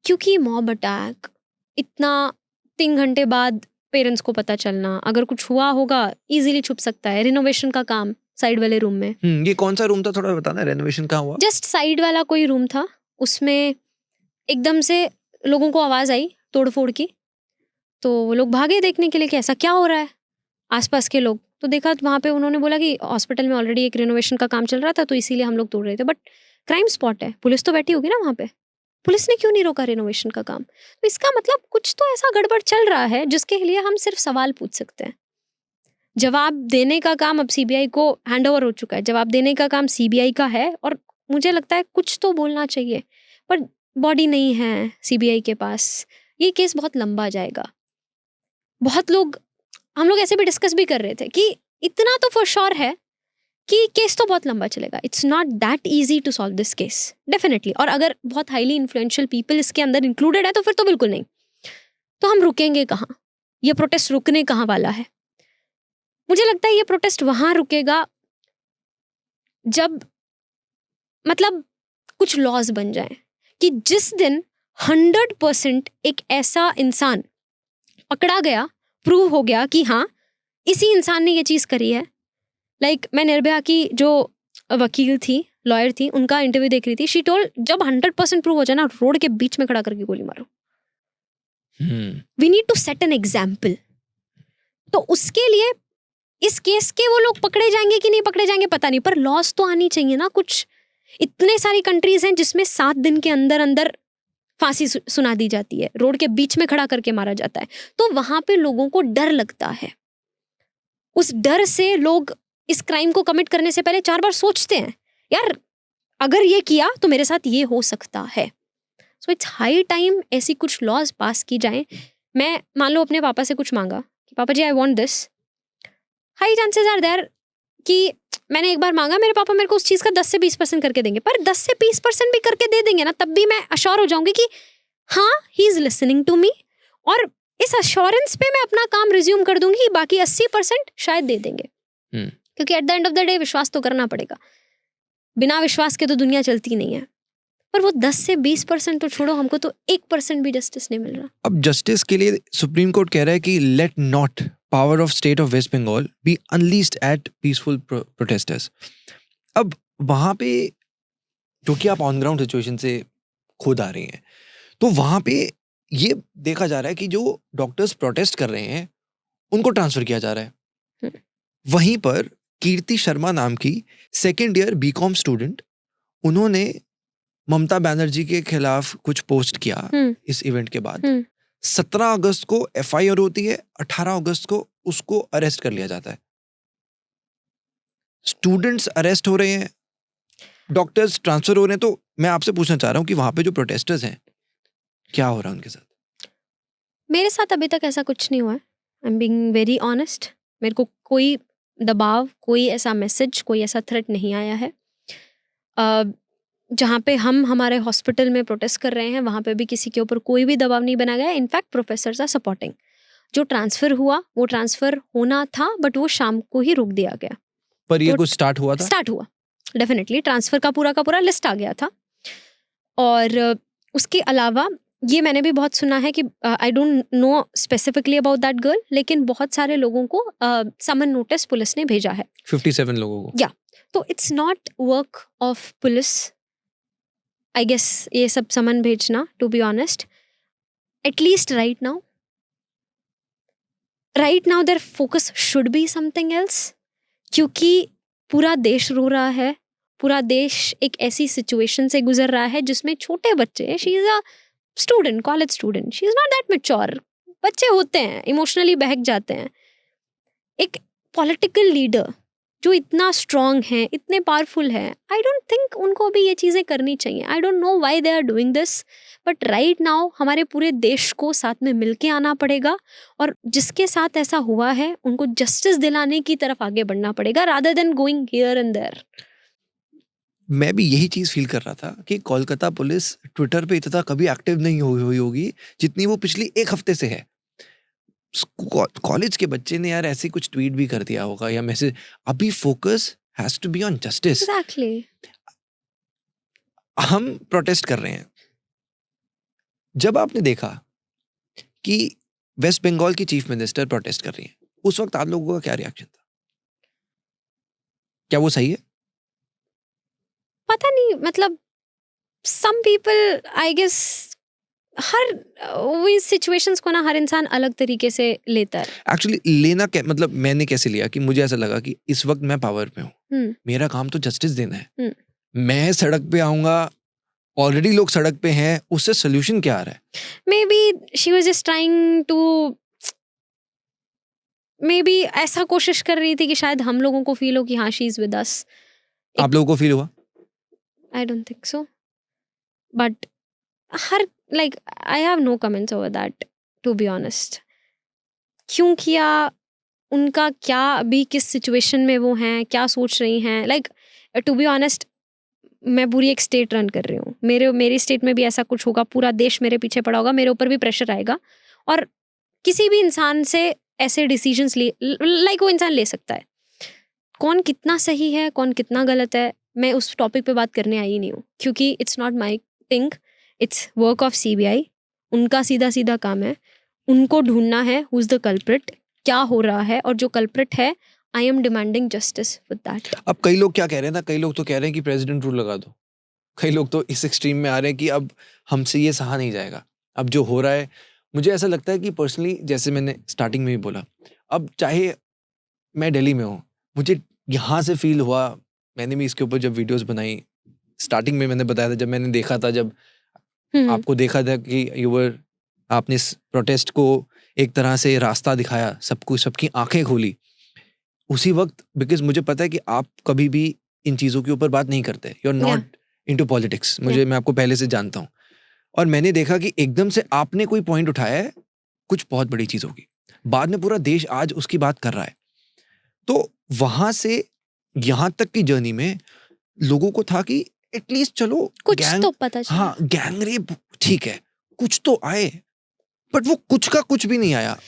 क्योंकि मॉब अटैक इतना 3 घंटे बाद पेरेंट्स को पता चलना, अगर कुछ हुआ होगा इजीली छुप सकता है। रिनोवेशन का काम साइड वाले रूम में, ये कौन सा रूम था, थोड़ा बताना, रेनोवेशन कहाँ हुआ? जस्ट साइड वाला कोई रूम था, उसमें एकदम से लोगों को आवाज़ आई तोड़फोड़ की, तो वो लोग भागे देखने के लिए कि ऐसा क्या हो रहा है। आसपास के लोग तो देखा, तो वहाँ पे उन्होंने बोला कि हॉस्पिटल में ऑलरेडी एक रिनोवेशन का काम चल रहा था, तो इसीलिए हम लोग तोड़ रहे थे। बट क्राइम स्पॉट है, पुलिस तो बैठी होगी ना वहाँ पे, पुलिस ने क्यों नहीं रोका रिनोवेशन का काम? तो इसका मतलब कुछ तो ऐसा गड़बड़ चल रहा है जिसके लिए हम सिर्फ सवाल पूछ सकते हैं। जवाब देने का काम अब सीबीआई को हैंड ओवर हो चुका है, जवाब देने का काम सीबीआई का है, और मुझे लगता है कुछ तो बोलना चाहिए, पर बॉडी नहीं है सीबीआई के पास। ये केस बहुत लंबा जाएगा। बहुत लोग, हम लोग ऐसे भी डिस्कस भी कर रहे थे कि इतना तो फॉर श्योर है कि केस तो बहुत लंबा चलेगा। It's not that easy to solve this case, definitely. और अगर बहुत हाईली इन्फ्लुएंशियल पीपल इसके अंदर इंक्लूडेड है तो फिर तो बिल्कुल नहीं। तो हम रुकेंगे कहाँ? ये प्रोटेस्ट रुकने कहाँ वाला है? मुझे लगता है ये प्रोटेस्ट वहां रुकेगा जब, मतलब, कुछ लॉज बन जाए कि जिस दिन 100% एक ऐसा इंसान पकड़ा गया, प्रूव हो गया कि हाँ इसी इंसान ने ये चीज़ करी है। लाइक मैं निर्भया की जो वकील थी, लॉयर थी, उनका इंटरव्यू देख रही थी। शी टोल्ड जब 100% प्रूव हो जाए ना, रोड के बीच में खड़ा करके गोली मारो। We need to set an example. तो उसके लिए इस केस के वो लोग पकड़े जाएंगे कि नहीं पकड़े जाएंगे पता नहीं, पर लॉस तो आनी चाहिए ना कुछ। इतने सारी कंट्रीज हैं जिसमें 7 दिन के अंदर अंदर फांसी सुना दी जाती है, रोड के बीच में खड़ा करके मारा जाता है। तो वहां पे लोगों को डर लगता है। उस डर से लोग इस क्राइम को कमिट करने से पहले 4 बार सोचते हैं, यार अगर ये किया तो मेरे साथ ये हो सकता है। सो इट्स हाई टाइम ऐसी कुछ लॉज पास की जाएं। मैं मान लो अपने पापा से कुछ मांगा कि पापा ji I want this, high chances are there कि मैंने एक बार मांगा, मेरे पापा मेरे को उस चीज़ का 10 से 20% करके देंगे। पर 10 से 20% भी करके दे देंगे ना, तब भी मैं अश्योर हो जाऊंगी कि हाँ he is listening to me, और इस अश्योरेंस पे मैं अपना काम रिज्यूम कर दूंगी कि बाकी 80% शायद दे देंगे। क्योंकि eight the end of the day विश्वास तो करना पड़ेगा, बिना विश्वास के तो दुनिया चलती नहीं है। पर वो 10 से 20% तो छोड़ो, हमको तो 1% भी जस्टिस नहीं मिल रहा। अब जस्टिस के लिए सुप्रीम कोर्ट कह रहा है कि let not power of state of West Bengal be unleashed at peaceful protesters. अब वहां पे, क्योंकि आप ऑन ग्राउंड सिचुएशन से खुद आ रही हैं, तो वहां पे ये देखा जा रहा है कि जो डॉक्टर्स प्रोटेस्ट कर रहे हैं उनको ट्रांसफर किया जा रहा है। वहीं पर कीर्ति शर्मा नाम की 2nd ईयर बीकॉम स्टूडेंट, उन्होंने ममता बनर्जी के खिलाफ कुछ पोस्ट किया इस इवेंट के बाद। 17 अगस्त को एफआईआर होती है, 18 अगस्त को उसको अरेस्ट कर लिया जाता है। स्टूडेंट्स अरेस्ट हो रहे हैं, डॉक्टर्स ट्रांसफर हो रहे हैं, तो मैं आपसे पूछना चाह रहा हूँ कि वहाँ पे जो प्रोटेस्टर्स हैं, क्या हो रहा है उनके साथ? मेरे साथ अभी तक ऐसा कुछ नहीं हुआ है। I am being very honest. मेरे को कोई दबाव, कोई ऐसा मैसेज, कोई ऐसा थ्रेट नहीं आया है। जहाँ पे हम हमारे हॉस्पिटल में प्रोटेस्ट कर रहे हैं, वहाँ पे भी किसी के ऊपर कोई भी दबाव नहीं बना गया। In fact professors are supporting. जो ट्रांसफ़र हुआ वो ट्रांसफ़र होना था, बट वो शाम को ही रोक दिया गया। पर ये तो कुछ स्टार्ट हुआ था? स्टार्ट हुआ, डेफिनेटली ट्रांसफ़र का पूरा लिस्ट आ गया था। और उसके अलावा ये मैंने भी बहुत सुना है कि आई don't know specifically about that girl, लेकिन बहुत सारे लोगों को समन नोटिस पुलिस ने भेजा है। 57 लोगों को? या तो it's not work of police, I guess, ये सब समन भेजना, to be honest. At least right now their focus should be something else, क्योंकि पूरा देश रो रहा है। पूरा देश एक ऐसी सिचुएशन से गुजर रहा है जिसमें छोटे बच्चे, she is a student, college student, she is not that mature, बच्चे होते हैं, इमोशनली बहक जाते हैं। एक पॉलिटिकल लीडर जो इतना स्ट्रांग है, इतने पावरफुल है, आई डोंट थिंक उनको भी ये चीज़ें करनी चाहिए। I don't know why they are doing this, but right now हमारे पूरे देश को साथ में मिलके आना पड़ेगा, और जिसके साथ ऐसा हुआ है उनको जस्टिस दिलाने की तरफ आगे बढ़ना पड़ेगा, rather than going here and there. मैं भी यही चीज फील कर रहा था कि कोलकाता पुलिस ट्विटर पे इतना कभी एक्टिव नहीं हुई होगी जितनी वो पिछली एक हफ्ते से है। कॉलेज के बच्चे ने यार ऐसे कुछ ट्वीट भी कर दिया होगा या मैसेज। अभी focus has to be on justice. Exactly. हम प्रोटेस्ट कर रहे हैं। जब आपने देखा कि वेस्ट बंगाल की चीफ मिनिस्टर प्रोटेस्ट कर रही है, उस वक्त आप लोगों का क्या रिएक्शन था? क्या वो सही है? पता नहीं, मतलब सम पीपल, आई गेस, हर वो इस सिचुएशंस को ना हर इंसान अलग तरीके से लेता है। एक्चुअली लेना क्या, मतलब मैंने कैसे लिया कि मुझे ऐसा लगा कि इस वक्त मैं पावर पे हूँ, हम्म मेरा काम तो जस्टिस देना है। हम्म। मैं सड़क पे आऊंगा, ऑलरेडी लोग सड़क पे हैं, उससे सोल्यूशन क्या आ रहा है? Maybe she was just trying to, maybe ऐसा कोशिश कर रही थी कि शायद हम लोगों को फील हो कि हाँ शी इज विद अस। आप लोगों को फील हुआ? I don't think so, but her, like, I have no comments over that, to be honest. क्यों किया, उनका क्या, अभी किस सिचुएशन में वो हैं, क्या सोच रही हैं, लाइक, टू बी ऑनेस्ट, मैं पूरी एक स्टेट रन कर रही हूँ। मेरी स्टेट में भी ऐसा कुछ होगा, पूरा देश मेरे पीछे पड़ा होगा, मेरे ऊपर भी प्रेशर आएगा, और किसी भी इंसान से ऐसे डिसीजंस लाइक वो इंसान ले सकता है। कौन कितना सही है, कौन कितना गलत है, मैं उस टॉपिक पे बात करने आई नहीं हूँ, क्योंकि it's not my thing, it's work of CBI. उनका सीधा सीधा काम है, उनको ढूंढना है हु इज द कल्प्रिट, क्या हो रहा है, और जो कल्प्रिट है, I am demanding justice with that. अब कई लोग क्या कह रहे हैं ना, कई लोग तो कह रहे हैं कि प्रेसिडेंट रूल लगा दो। कई लोग तो इस एक्सट्रीम में आ रहे हैं कि अब हमसे ये सहा नहीं जाएगा। अब जो हो रहा है, मुझे ऐसा लगता है कि पर्सनली, जैसे मैंने स्टार्टिंग में भी बोला, अब चाहे मैं दिल्ली में हूँ, मुझे यहाँ से फील हुआ। मैंने भी इसके ऊपर जब वीडियोस बनाई, स्टार्टिंग में मैंने बताया था, जब मैंने देखा था, जब आपको देखा था कि आपने इस प्रोटेस्ट को एक तरह से रास्ता दिखाया, सबको, सबकी आंखें खोली उसी वक्त, बिकॉज मुझे पता है कि आप कभी भी इन चीज़ों के ऊपर बात नहीं करते। You are not into politics, मैं आपको पहले से जानता हूँ। और मैंने देखा कि एकदम से आपने कोई पॉइंट उठाया है कुछ बहुत बड़ी चीज़ होगी, बाद में पूरा देश आज उसकी बात कर रहा है। तो वहां से यहाँ तक की जर्नी में लोगों को था कि एटलीस्ट चलो कुछ तो पता चला। हाँ, गैंग रेप ठीक है, कुछ तो आए, बट वो कुछ का कुछ भी नहीं आया।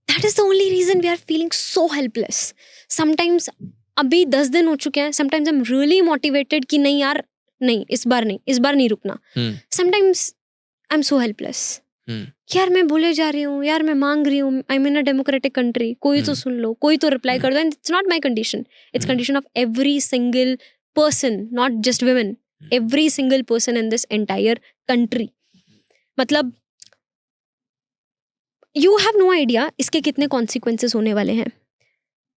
That is the only reason we are feeling so helpless. Sometimes अभी 10 दिन हो चुके हैं, sometimes I'm really motivated कि नहीं यार, नहीं, इस बार नहीं रुकना। Sometimes I'm so helpless. यार मैं बोले जा रही हूँ, यार मैं मांग रही हूँ, I'm in a democratic country, कोई तो सुन लो, कोई तो रिप्लाई कर दो। And it's not my condition, it's condition of every single person, not just women, every single person in this entire country. मतलब यू हैव नो आइडिया इसके कितने कॉन्सिक्वेंसेस होने वाले हैं।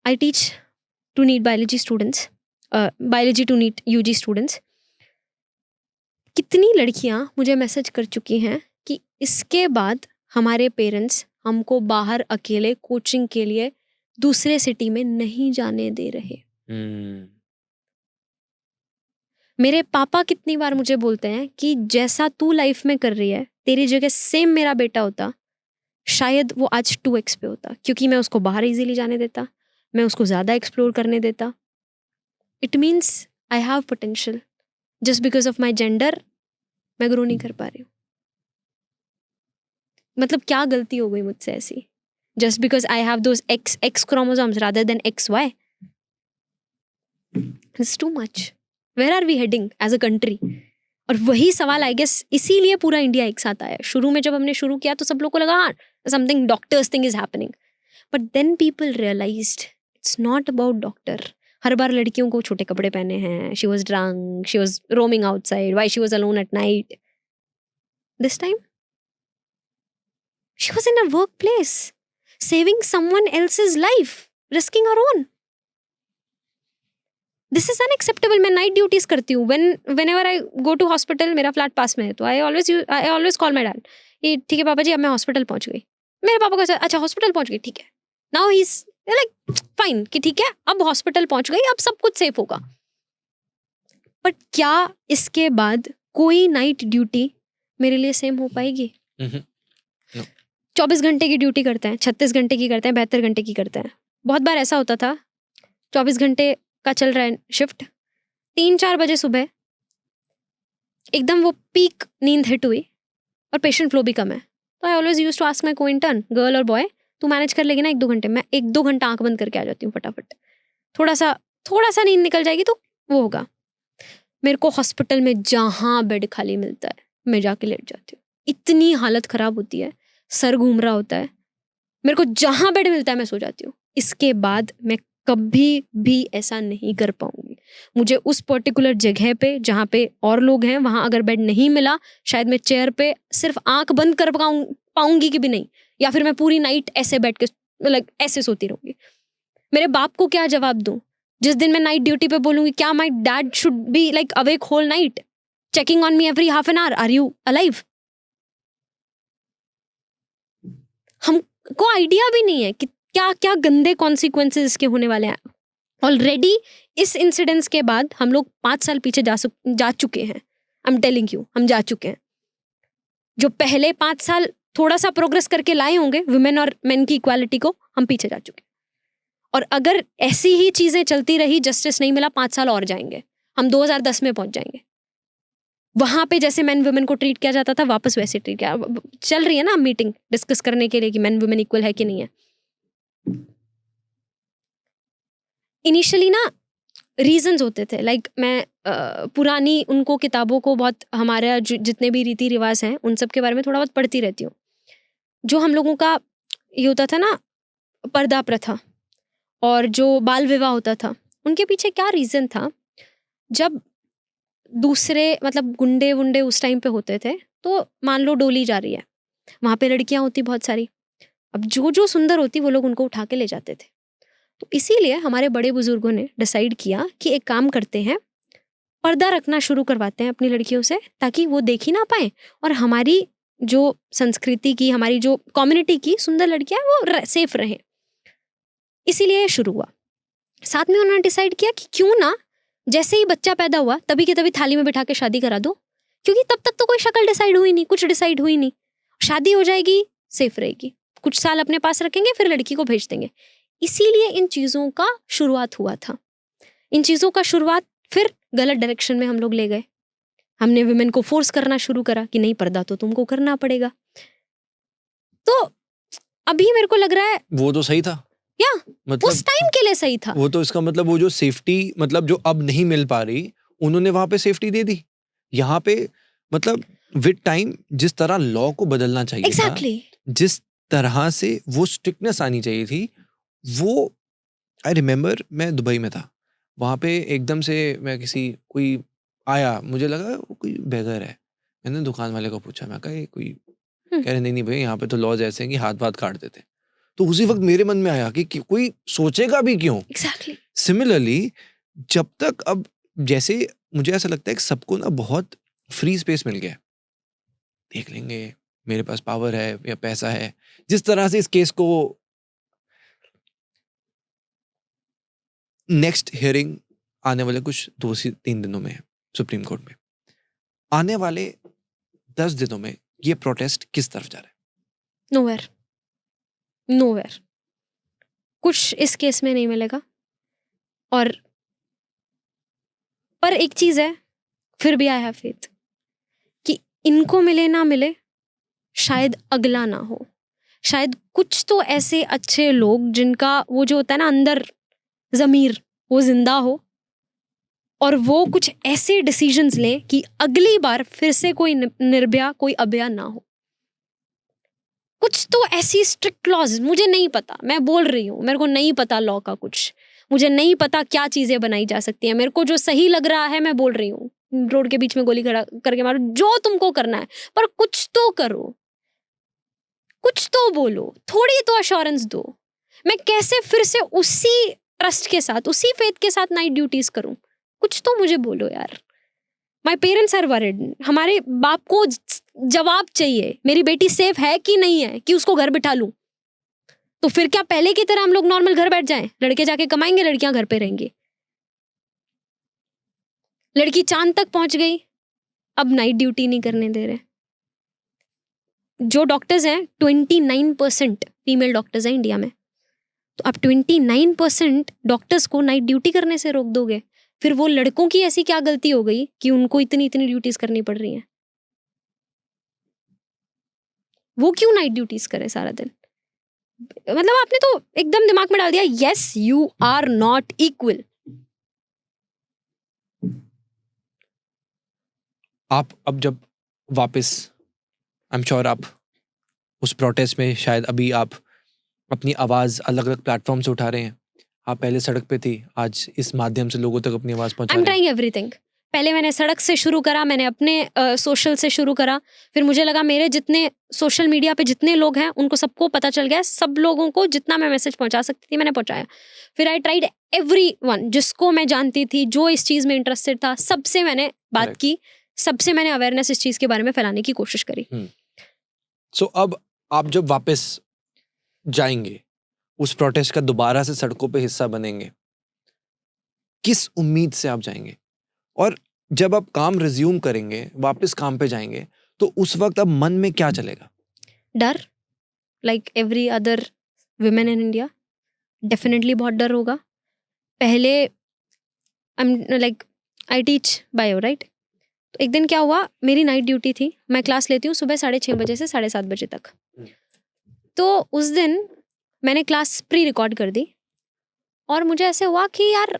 I teach to NEET biology students, biology to NEET UG students. कितनी लड़कियां मुझे मैसेज कर चुकी हैं कि इसके बाद हमारे पेरेंट्स हमको बाहर अकेले कोचिंग के लिए दूसरे सिटी में नहीं जाने दे रहे। मेरे पापा कितनी बार मुझे बोलते हैं कि जैसा तू लाइफ में कर रही है, तेरी जगह सेम मेरा बेटा होता, शायद वो आज 2x पे होता, क्योंकि मैं उसको बाहर इजीली जाने देता, मैं उसको ज़्यादा एक्सप्लोर करने देता. It means I have potential. Just because of my gender मैं ग्रो नहीं कर पा रही हूँ. मतलब क्या गलती हो गई मुझसे ऐसी? Just because I have those X chromosomes rather than XY. It's too much. Where are we heading as a country? और वही सवाल आई गेस इसीलिए पूरा इंडिया एक साथ आया. शुरू में जब हमने शुरू किया तो सब लोग को लगा हाँ something doctors thing is happening, but then people realized it's not about doctor. हर बार लड़कियों को छोटे कपड़े पहने हैं, she was drunk, she was roaming outside, why she was alone at night. This time she was in a work place saving someone else's life, risking her own. This is unacceptable. मैं नाइट ड्यूटीज करती हूँ. whenever I go to hospital, मेरा फ्लैट पास में है, तो I always call my dad. ये ठीक है पापा जी, अब मैं हॉस्पिटल पहुंच गई. मेरे पापा को अच्छा हॉस्पिटल पहुंच गई, ठीक है. Now he is like fine कि ठीक है अब हॉस्पिटल पहुंच गई, अब सब कुछ सेफ होगा. बट क्या इसके बाद कोई नाइट ड्यूटी मेरे लिए सेम हो पाएगी? 24 घंटे की ड्यूटी करते हैं, 36 घंटे की करते हैं, 72 घंटे की करते हैं. बहुत बार ऐसा होता था 24 घंटे का चल रहा है शिफ्ट, 3-4 बजे सुबह एकदम वो पीक नींद हिट हुई और पेशेंट फ्लो भी कम है. तो I always use to ask my को इंटर्न, गर्ल और बॉय, तू मैनेज कर लेगी ना 1-2 घंटे? मैं 1-2 घंटा आंख बंद करके आ जाती हूँ फटाफट. थोड़ा सा नींद निकल जाएगी तो वो होगा. मेरे को हॉस्पिटल में जहाँ बेड खाली मिलता है मैं जाके लेट जाती हूँ. इतनी हालत खराब होती है, सर घूम रहा होता है, मेरे को जहां बेड मिलता है मैं सो जाती हूँ. इसके बाद मैं कभी भी ऐसा नहीं कर पाऊंगी. मुझे उस पर्टिकुलर जगह पे जहाँ पे और लोग हैं वहां अगर बेड नहीं मिला, शायद मैं चेयर पे सिर्फ आंख बंद कर पाऊंगी कि भी नहीं, या फिर मैं पूरी नाइट ऐसे बैठ के लाइक ऐसे सोती रहूंगी. मेरे बाप को क्या जवाब दूं जिस दिन मैं नाइट ड्यूटी पे बोलूंगी क्या my dad should be like awake whole night checking on me every half an hour, are you alive? हमको आइडिया भी नहीं है कि क्या क्या गंदे कॉन्सिक्वेंसेस इसके होने वाले हैं. ऑलरेडी इस इंसिडेंस के बाद हम लोग 5 साल पीछे जा चुके हैं. आई एम टेलिंग यू, हम जा चुके हैं. जो पहले 5 साल थोड़ा सा प्रोग्रेस करके लाए होंगे वुमेन और मेन की इक्वालिटी को, हम पीछे जा चुके हैं. और अगर ऐसी ही चीजें चलती रही, जस्टिस नहीं मिला, 5 साल और जाएंगे, हम 2010 में पहुंच जाएंगे. वहां पे जैसे मेन वुमेन को ट्रीट किया जाता था वापस वैसे ट्रीट किया. चल रही है ना मीटिंग डिस्कस करने के लिए कि मेन वुमेन इक्वल है कि नहीं है. इनिशियली ना रीजंस होते थे, लाइक मैं पुरानी उनको किताबों को बहुत, हमारे जितने भी रीति रिवाज हैं उन सब के बारे में थोड़ा बहुत पढ़ती रहती हूँ. जो हम लोगों का ये होता था ना पर्दा प्रथा और जो बाल विवाह होता था, उनके पीछे क्या रीजन था? जब दूसरे मतलब गुंडे वुंडे उस टाइम पे होते थे, तो मान लो डोली जा रही है, वहां पे लड़कियां होती बहुत सारी, अब जो सुंदर होती वो लोग उनको उठा के ले जाते थे. तो इसीलिए हमारे बड़े बुजुर्गों ने डिसाइड किया कि एक काम करते हैं, पर्दा रखना शुरू करवाते हैं अपनी लड़कियों से, ताकि वो देख ही ना पाए और हमारी जो संस्कृति की, हमारी जो कम्युनिटी की सुंदर लड़कियां वो सेफ रहें. इसीलिए शुरू हुआ. साथ में उन्होंने डिसाइड किया कि क्यों ना जैसे ही बच्चा पैदा हुआ तभी के तभी थाली में बिठा के शादी करा दो, क्योंकि तब तक तो कोई शक्ल डिसाइड हुई नहीं, कुछ डिसाइड हुई नहीं. शादी हो जाएगी, सेफ रहेगी, कुछ साल अपने पास रखेंगे, फिर लड़की को भेज देंगे. इसीलिए इन चीज़ों का शुरुआत हुआ था. इन चीज़ों का शुरुआत फिर गलत डायरेक्शन में हम लोग ले गए. हमने वुमेन को फोर्स करना शुरू करा कि नहीं पर्दा तो तुमको करना पड़ेगा. तो अभी मेरे को लग रहा है वो तो सही था या मतलब उस टाइम के लिए सही था. वो तो इसका मतलब वो जो सेफ्टी मतलब जो अब नहीं मिल पा रही, उन्होंने वहां पे सेफ्टी दे दी. यहाँ पे मतलब विद टाइम जिस तरह लॉ को बदलना चाहिए एग्जैक्टली था, जिस तरह से वो स्ट्रिक्टनेस आनी चाहिए थी, वो आई रिमेम्बर मैं दुबई में था, वहाँ पे एकदम से मैं कोई आया, मुझे लगा वो कोई बेगर है. मैंने दुकान वाले को पूछा, मैं कहा ये कोई, कह रहे नहीं भाई यहाँ पे तो लॉज ऐसे हैं कि हाथ काट देते. तो उसी वक्त मेरे मन में आया कि कोई सोचेगा भी क्यों. एग्जैक्टली. सिमिलरली जब तक अब जैसे मुझे ऐसा लगता है कि सबको ना बहुत फ्री स्पेस मिल गया, देख लेंगे मेरे पास पावर है या पैसा है, जिस तरह से इस केस को नेक्स्ट हियरिंग आने वाले कुछ 2 से 3 दिनों में है, सुप्रीम कोर्ट में। आने वाले 10 दिनों में ये प्रोटेस्ट किस तरफ जा रहा है? Nowhere, nowhere. कुछ इस केस में नहीं मिलेगा। और पर एक चीज है, फिर भी आई हैव फेथ कि इनको मिले ना मिले, शायद अगला ना हो। शायद कुछ तो ऐसे अच्छे लोग जिनका वो जो होता है ना अंदर जमीर, वो जिंदा हो और वो कुछ ऐसे डिसीजंस लें कि अगली बार फिर से कोई निर्भया, कोई अभया ना हो। कुछ तो ऐसी स्ट्रिक्ट लॉज, मुझे नहीं पता, मैं बोल रही हूँ, मेरे को नहीं पता लॉ का कुछ, मुझे नहीं पता क्या चीजें बनाई जा सकती हैं। मेरे को जो सही लग रहा है मैं बोल रही हूँ, रोड के बीच में गोली खड़ा करके मारो, जो तुमको करना है, पर कुछ तो करो, कुछ तो बोलो, थोड़ी तो अश्योरेंस दो। मैं कैसे फिर से उसी ट्रस्ट के साथ, उसी फेथ के साथ नाइट ड्यूटीज करूं? कुछ तो मुझे बोलो यार। माई पेरेंट्स आर वरिड, हमारे बाप को जवाब चाहिए, मेरी बेटी सेफ है कि नहीं है, कि उसको घर बिठा लूं। तो फिर क्या पहले की तरह हम लोग नॉर्मल घर बैठ जाएं? लड़के जाके कमाएंगे, लड़कियां घर पे रहेंगी। लड़की चांद तक पहुंच गई, अब नाइट ड्यूटी नहीं करने दे रहे। जो डॉक्टर्स हैं 29% फीमेल डॉक्टर्स हैं इंडिया में, तो आप 29% डॉक्टर्स को नाइट ड्यूटी करने से रोक दोगे? फिर वो लड़कों की ऐसी क्या गलती हो गई कि उनको इतनी इतनी ड्यूटीज करनी पड़ रही हैं? वो क्यों नाइट ड्यूटीज करें सारा दिन? मतलब आपने तो एकदम दिमाग में डाल दिया, yes you are not equal. आप अब जब वापस, आई एम श्योर आप उस प्रोटेस्ट में शायद अभी आप अपनी आवाज अलग अलग प्लेटफॉर्म से उठा रहे हैं। आप पहले सड़क पे थी, आज इस माध्यम से लोगों तक अपनी आवाज पहुंचा आई एम रहे हैं। Trying everything. पहले मैंने सड़क से शुरू करा, मैंने अपने सोशल से शुरू करा, फिर मुझे लगा मेरे जितने सोशल मीडिया पे जितने लोग हैं उनको सबको पता चल गया, सब लोगों को जितना मैं मैसेज पहुंचा सकती थी मैंने पहुंचाया। फिर आई ट्राइड एवरीवन, जिसको मैं जानती थी, जो इस चीज में इंटरेस्टेड था, सबसे मैंने बात Correct. की, सबसे मैंने अवेयरनेस इस चीज के बारे में फैलाने की कोशिश करी। सो अब आप जब वापस जाएंगे, उस प्रोटेस्ट का दोबारा से सड़कों पे हिस्सा बनेंगे, किस उम्मीद से आप जाएंगे? और जब आप काम रिज्यूम करेंगे, वापस काम पे जाएंगे, तो उस वक्त अब मन में क्या चलेगा? डर, like every other women in India, definitely बहुत डर होगा। पहले आई टीच बायो, राइट? तो एक दिन क्या हुआ, मेरी नाइट ड्यूटी थी, मैं क्लास लेती हूँ सुबह 6:30 बजे से 7:30 बजे तक। तो उस दिन मैंने क्लास प्री रिकॉर्ड कर दी और मुझे ऐसे हुआ कि यार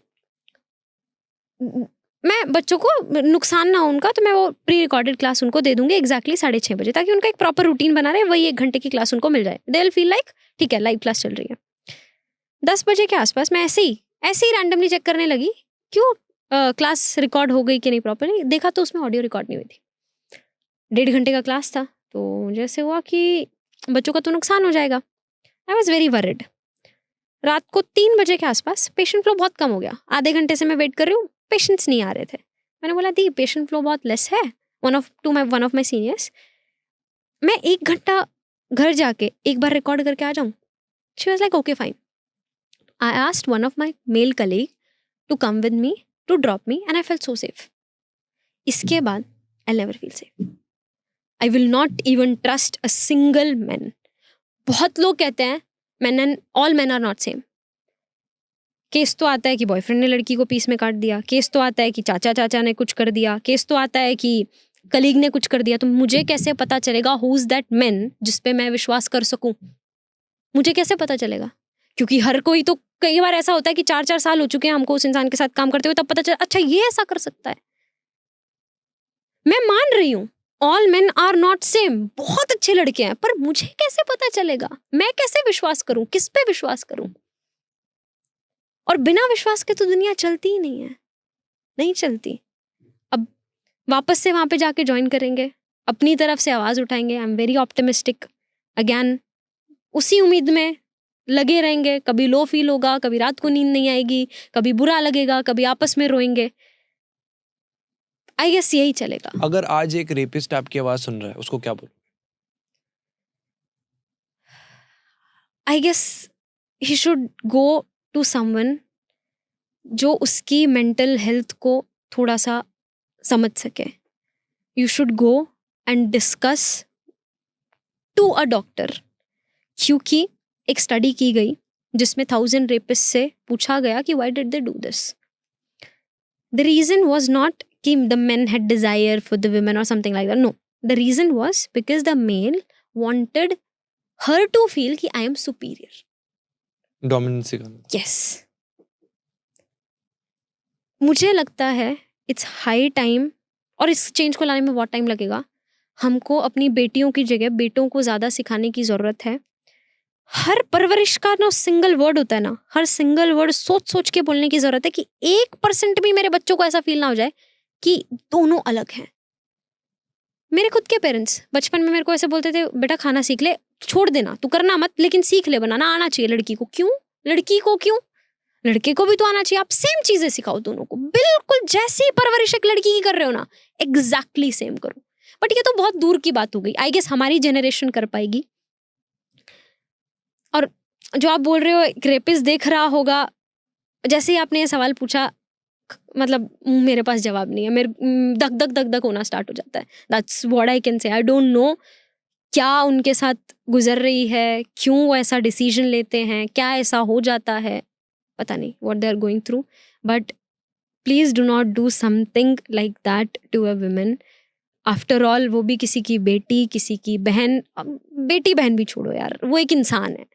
मैं बच्चों को नुकसान ना हो उनका, तो मैं वो प्री रिकॉर्डेड क्लास उनको दे दूंगी एग्जैक्टली 6:30 बजे, ताकि उनका एक प्रॉपर रूटीन बना रहे, वही 1 घंटे की क्लास उनको मिल जाए। दे विल फील लाइक ठीक है लाइव क्लास चल रही है। 10 बजे के आसपास मैं ऐसे ही रैंडमली चेक करने लगी, क्यों क्लास रिकॉर्ड हो गई कि नहीं प्रॉपरली। देखा तो उसमें ऑडियो रिकॉर्ड नहीं हुई थी। 1.5 घंटे का क्लास था, तो मुझे ऐसे हुआ कि बच्चों का तो नुकसान हो जाएगा। I was very worried. रात को 3 बजे के आसपास पेशेंट फ्लो बहुत कम हो गया, आधे घंटे से मैं वेट कर रही हूँ, पेशेंट्स नहीं आ रहे थे। मैंने बोला दी पेशेंट फ्लो बहुत लेस है, वन ऑफ माई सीनियर्स, मैं 1 घंटा घर जाके एक बार रिकॉर्ड करके आ जाऊँ। She was like okay fine. I asked one of my male colleague to come with me to drop me and I felt so safe. इसके बाद I never feel safe. I will not even trust a single man. बहुत लोग कहते हैं all men are not same. Case तो आता है कि बॉयफ्रेंड ने लड़की को पीस में काट दिया, केस तो आता है कि चाचा ने कुछ कर दिया, केस तो आता है कि कलीग ने कुछ कर दिया। तो मुझे कैसे पता चलेगा हु इज दैट मैन जिस पे मैं विश्वास कर सकूं? मुझे कैसे पता चलेगा? क्योंकि हर कोई तो, कई बार ऐसा होता है कि 4 साल हो चुके हैं हमको उस इंसान के साथ काम करते हुए, तब पता चला अच्छा ये ऐसा कर सकता है। मैं मान रही हूँ all men are not same, बहुत अच्छे लड़के हैं, पर मुझे कैसे पता चलेगा? मैं कैसे विश्वास करूं? किस पे विश्वास करूं? और बिना विश्वास के तो दुनिया चलती ही नहीं है, नहीं चलती। अब वापस से वहां पे जाके ज्वाइन करेंगे, अपनी तरफ से आवाज उठाएंगे। I am very optimistic. Again उसी उम्मीद में लगे रहेंगे। कभी लो फील होगा, कभी रात को नींद नहीं आएगी, कभी बुरा लगेगा, कभी आपस में रोएंगे। आई गेस यही चलेगा। अगर आज एक रेपिस्ट आपकी आवाज सुन रहा है, उसको क्या बोलो? I guess he should go to someone जो उसकी मेंटल हेल्थ को थोड़ा सा समझ सके, you should go and discuss to a doctor. क्योंकि एक स्टडी की गई जिसमें 1000 रेपिस्ट से पूछा गया कि why did they do this. The reason was not कि the men had desire for the women और something like that, no, the reason was because the male wanted her to feel कि आई एम सुपीरियर। डोमिनेंसी का यस, मुझे लगता है इट्स हाई टाइम, और इस चेंज को लाने में बहुत टाइम लगेगा। हमको अपनी बेटियों की जगह बेटों को ज़्यादा सिखाने की ज़रूरत है। हर परवरिश का ना सिंगल वर्ड होता है ना, हर सिंगल वर्ड सोच सोच के बोलने की ज़रूरत है कि 1% भी मेरे बच्चों को ऐसा फील ना हो जाए कि दोनों अलग हैं। मेरे खुद के पेरेंट्स बचपन में मेरे को ऐसे बोलते थे, बेटा खाना सीख ले, छोड़ देना, तू करना मत, लेकिन सीख ले, बनाना आना चाहिए लड़की को। क्यों? लड़की को क्यों? लड़के को भी तो आना चाहिए। आप सेम चीजें सिखाओ दोनों को, बिल्कुल जैसी परवरिश एक लड़की की कर रहे हो ना, एग्जैक्टली सेम करो। बट ये तो बहुत दूर की बात हो गई, आई गेस हमारी जनरेशन कर पाएगी। और जो आप बोल रहे हो एक रेपिस्ट देख रहा होगा, जैसे ही आपने ये सवाल पूछा, मतलब मेरे पास जवाब नहीं है, मेरे धक धक धक धक होना स्टार्ट हो जाता है। That's what I can say. I don't no क्या उनके साथ गुजर रही है, क्यों वो ऐसा डिसीजन लेते हैं, क्या ऐसा हो जाता है, पता नहीं what they are going through, but please do not do something like that to a woman. After all, वो भी किसी की बेटी, किसी की बहन, बेटी बहन भी छोड़ो यार, वो एक इंसान है।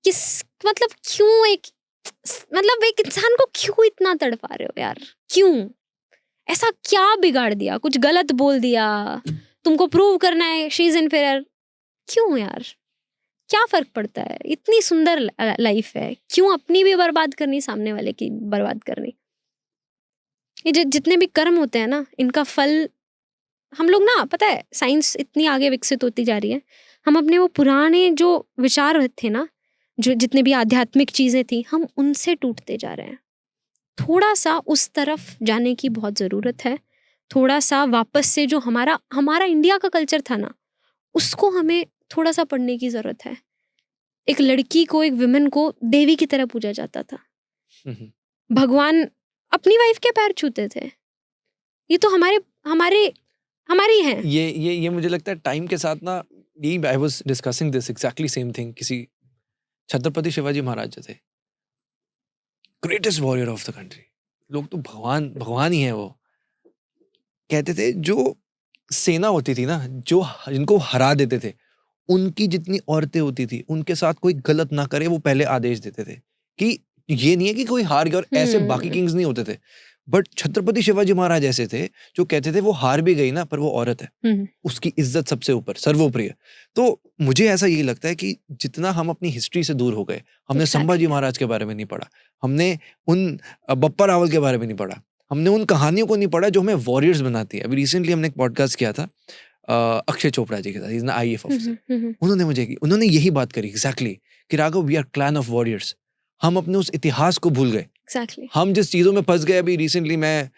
किस मतलब क्यों एक इंसान को क्यों इतना तड़पा रहे हो यार? क्यों? ऐसा क्या बिगाड़ दिया? कुछ गलत बोल दिया, तुमको प्रूव करना है शी इज इनफीरियर? क्यों यार? क्या फर्क पड़ता है? इतनी सुंदर लाइफ है, क्यों अपनी भी बर्बाद करनी, सामने वाले की बर्बाद करनी? ये जितने भी कर्म होते हैं ना, इनका फल हम लोग ना, पता है साइंस इतनी आगे विकसित होती जा रही है, हम अपने वो पुराने जो विचार थे ना, जो जितने भी आध्यात्मिक चीजें थी, हम उनसे टूटते जा रहे हैं। थोड़ा सा उस तरफ जाने की बहुत जरूरत है। थोड़ा सा वापस से जो हमारा इंडिया का कल्चर था ना, उसको हमें थोड़ा सा पढ़ने की जरूरत है। एक लड़की को, एक विमेन को देवी की तरह पूजा जाता था। भगवान अपनी वाइफ के पैर छूते थे। ये तो हमारी है। ये मुझे लगता है टाइम के साथ ना, यही I was discussing this exactly same thing. किसी छत्रपति शिवाजी महाराज जो थे, greatest warrior of the country, लोग तो भगवान ही है वो। कहते थे जो सेना होती थी ना, जो जिनको हरा देते थे, उनकी जितनी औरतें होती थी, उनके साथ कोई गलत ना करे, वो पहले आदेश देते थे कि ये नहीं है कि कोई हार गया और ऐसे बाकी किंग्स नहीं होते थे। बट छत्रपति शिवाजी महाराज ऐसे थे जो कहते थे वो हार भी गई ना, पर वो औरत है, उसकी इज्जत सबसे ऊपर, सर्वोपरि है। तो मुझे ऐसा यही लगता है कि जितना हम अपनी हिस्ट्री से दूर हो गए, हमने संभाजी महाराज के बारे में नहीं पढ़ा, हमने उन बप्पा रावल के बारे में नहीं पढ़ा, हमने उन कहानियों को नहीं पढ़ा जो हमें वॉरियर्स बनाती है। अभी रिसेंटली हमने एक पॉडकास्ट किया था अक्षय चोपड़ा जी के साथ, इज ना IAF ऑफिसर। उन्होंने यही बात करी एग्जैक्टली कि Raghav, we are clan of warriors. हम अपने उस इतिहास को भूल गए। Exactly. हम जिस चीजों में फंस गए, अभी रिसेंटली मैं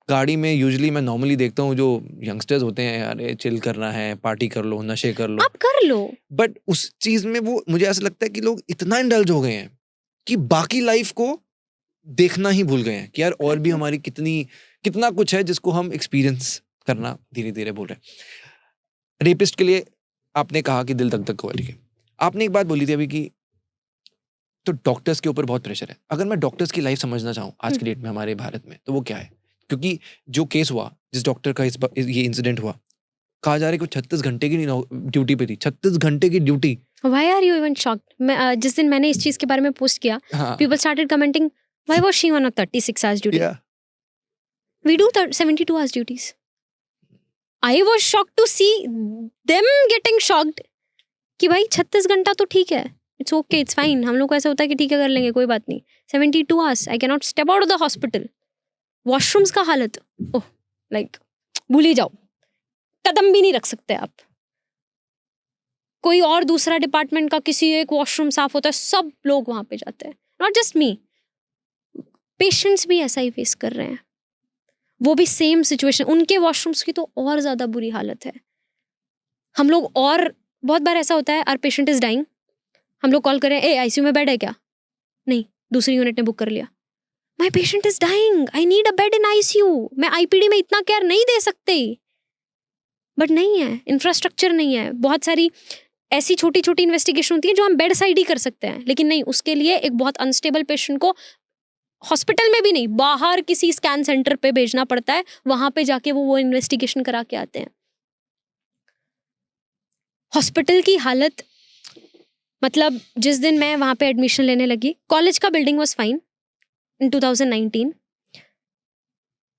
गाड़ी में यूजुअली मैं नॉर्मली देखता हूँ जो यंगस्टर्स होते हैं, यार चिल करना है, पार्टी कर लो, नशे कर लो, आप कर लो। बट उस चीज में वो, मुझे ऐसा लगता है कि लोग इतना इंडल्ज हो गए हैं कि बाकी लाइफ को देखना ही भूल गए हैं कि यार और भी हमारी कितना कुछ है जिसको हम एक्सपीरियंस करना धीरे धीरे भूल रहे हैं। रेपिस्ट के लिए आपने कहा कि दिल धक धक वाली के, आपने एक बात बोली थी अभी कि तो डॉक्टर्स के ऊपर बहुत प्रेशर है। अगर मैं डॉक्टर्स की लाइफ समझना चाहूँ आज की डेट में हमारे भारत में, तो वो क्या है? क्योंकि जो केस हुआ, जिस डॉक्टर का ये इंसिडेंट हुआ, कहा जा रहा है कि 36 घंटे की ड्यूटी पे थी। 36 घंटे की duty. Why are you even shocked? जिस दिन मैंने इस चीज के बारे में पोस्ट किया, people started commenting, why was she on a 36 hours duty? Yeah. We do 72 hours duties. I was shocked to see them getting shocked कि भाई 36 घंटा तो ठीक है, इट्स ओके, इट्स फाइन। हम लोग को ऐसा होता है कि ठीक है कर लेंगे, कोई बात नहीं। 72 hours, I can not step out of the hospital. Washrooms का हालत, ओह लाइक भूल ही जाओ, कदम भी नहीं रख सकते आप। कोई और दूसरा डिपार्टमेंट का किसी एक वॉशरूम साफ होता है, सब लोग वहां पे जाते हैं, नॉट जस्ट मी। पेशेंट्स भी ऐसा ही फेस कर रहे हैं, वो भी सेम सिचुएशन। उनके वॉशरूम्स की तो और ज्यादा बुरी हालत है। हम लोग, और बहुत बार ऐसा होता है, आवर पेशेंट इज डाइंग, हम लोग कॉल करें, ए ICU में बेड है क्या? नहीं, दूसरी यूनिट ने बुक कर लिया। My patient is dying, I need a bed in ICU, मैं IPD में इतना केयर नहीं दे सकते. बट नहीं है, इंफ्रास्ट्रक्चर नहीं है. बहुत सारी ऐसी छोटी छोटी इन्वेस्टिगेशन होती है जो हम बेड साइड ही कर सकते हैं, लेकिन नहीं, उसके लिए एक बहुत अनस्टेबल पेशेंट को हॉस्पिटल में भी नहीं, बाहर किसी स्कैन सेंटर पे भेजना पड़ता है, वहां पे जाके वो इन्वेस्टिगेशन करा के आते हैं. हॉस्पिटल की हालत, मतलब जिस दिन मैं वहां पे एडमिशन लेने लगी, कॉलेज का बिल्डिंग वाज फाइन इन 2019.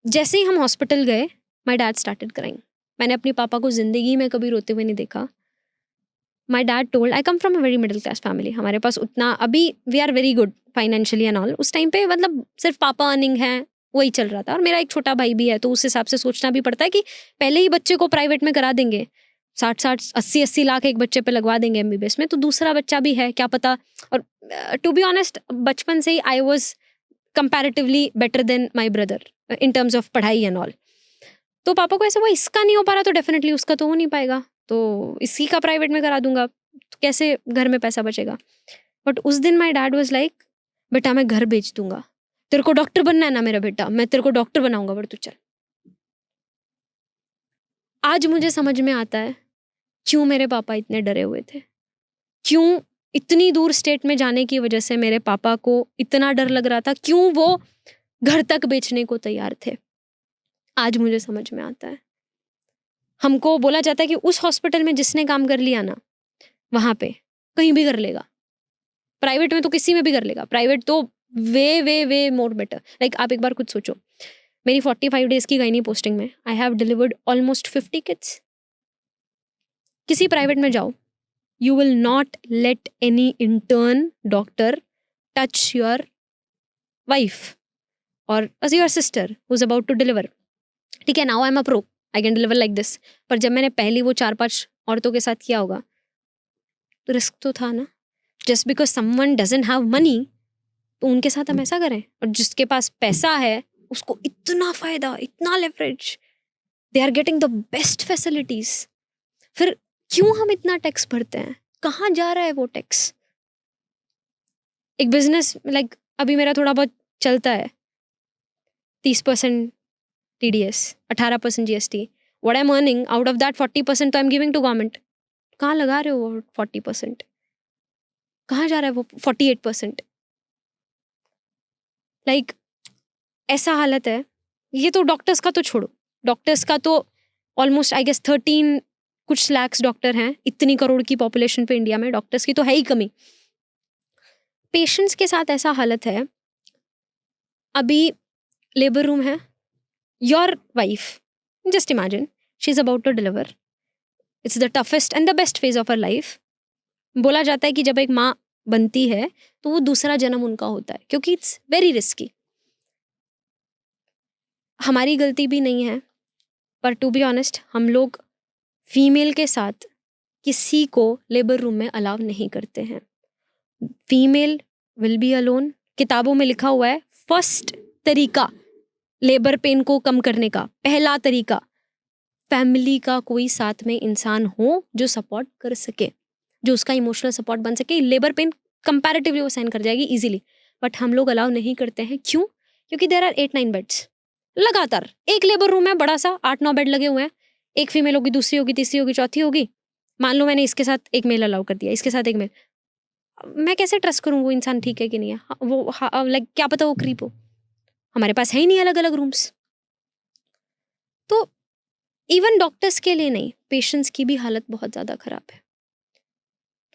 जैसे ही हम हॉस्पिटल गए, माय डैड स्टार्टेड क्राइंग. मैंने अपने पापा को जिंदगी में कभी रोते हुए नहीं देखा. My dad told, I come from a very middle class family, हमारे पास उतना, अभी we are very good financially and all. उस टाइम पे मतलब सिर्फ पापा अर्निंग है, वही चल रहा था. और मेरा एक छोटा भाई भी है, तो उस हिसाब से सोचना भी पड़ता है कि पहले ही बच्चे को प्राइवेट में करा देंगे, 60-80 लाख एक बच्चे पे लगवा देंगे MBBS में, तो दूसरा बच्चा भी है, क्या पता. और टू बी ऑनेस्ट, बचपन से ही I was comparatively better than my brother in terms of पढ़ाई एंड ऑल. तो पापा को ऐसा हुआ, इसका नहीं हो पा रहा तो डेफिनेटली उसका तो हो नहीं पाएगा, तो इसी का प्राइवेट में करा दूंगा, तो कैसे घर में पैसा बचेगा. बट उस दिन माई डैड वॉज लाइक, बेटा मैं घर बेच दूंगा, तेरे को डॉक्टर बनना है ना मेरा बेटा, मैं तेरे को डॉक्टर बनाऊंगा, बट तू चल. आज मुझे समझ में आता है क्यों मेरे पापा इतने डरे हुए थे, क्यों इतनी दूर स्टेट में जाने की वजह से मेरे पापा को इतना डर लग रहा था, क्यों वो घर तक बेचने को तैयार थे. आज मुझे समझ में आता है. हमको बोला जाता है कि उस हॉस्पिटल में जिसने काम कर लिया ना, वहां पे कहीं भी कर लेगा. प्राइवेट में तो किसी में भी कर लेगा, प्राइवेट तो वे वे वे मोर बेटर. लाइक आप एक बार कुछ सोचो, मेरी 45 डेज की गायनी पोस्टिंग में I have delivered almost 50 kids. किसी प्राइवेट में जाओ, you will not let any intern doctor touch your wife or as your sister who's about to deliver. ठीक है, now I'm a pro, I can deliver like this. पर जब मैंने पहली वो 4-5 औरतों के साथ किया होगा, तो रिस्क तो था ना. Just because someone doesn't have money, तो उनके साथ हम ऐसा करें. और जिसके पास पैसा है उसको इतना फायदा, इतना leverage, they are getting the best facilities. फिर क्यों हम इतना टैक्स भरते हैं, कहाँ जा रहा है वो टैक्स. एक बिजनेस लाइक अभी मेरा थोड़ा बहुत चलता है, 30% TDS, 18% GST. What I am earning out of that 40% तो I am giving to government. कहाँ लगा रहे हो वो 40%, कहाँ जा रहा है वो 48%. लाइक ऐसा हालत है. ये तो डॉक्टर्स का तो छोड़ो, डॉक्टर्स का तो ऑलमोस्ट आई गेस 13 कुछ लैक्स डॉक्टर हैं, इतनी करोड़ की पॉपुलेशन पे इंडिया में डॉक्टर्स की तो है ही कमी. पेशेंट्स के साथ ऐसा हालत है. अभी लेबर रूम है, your wife, just imagine, she is about to deliver, it's the toughest and the best phase of her life. बोला जाता है कि जब एक माँ बनती है तो वो दूसरा जन्म उनका होता है, क्योंकि इट्स वेरी रिस्की. हमारी गलती भी नहीं है, पर टू बी ऑनेस्ट हम लोग फीमेल के साथ किसी को लेबर रूम में अलाउ नहीं करते हैं. Female will be alone. किताबों में लिखा हुआ है फर्स्ट तरीका लेबर पेन को कम करने का, पहला तरीका, फैमिली का कोई साथ में इंसान हो जो सपोर्ट कर सके, जो उसका इमोशनल सपोर्ट बन सके. लेबर पेन कंपैरेटिवली वो सहन कर जाएगी इजीली. बट हम लोग अलाउ नहीं करते हैं. क्यों? क्योंकि देयर आर 8-9 बेड्स लगातार. एक लेबर रूम है बड़ा सा, 8-9 बेड लगे हुए हैं. एक फीमेल होगी, दूसरी होगी, तीसरी होगी, चौथी होगी. मान लो मैंने इसके साथ एक मेल अलाउ कर दिया, इसके साथ एक मेल, मैं कैसे ट्रस्ट करूँ वो इंसान ठीक है कि नहीं है. वो लाइक क्या पता वो क्रीप हो. हमारे पास है ही नहीं अलग अलग रूम्स. तो इवन डॉक्टर्स के लिए नहीं, पेशेंट्स की भी हालत बहुत ज्यादा खराब है.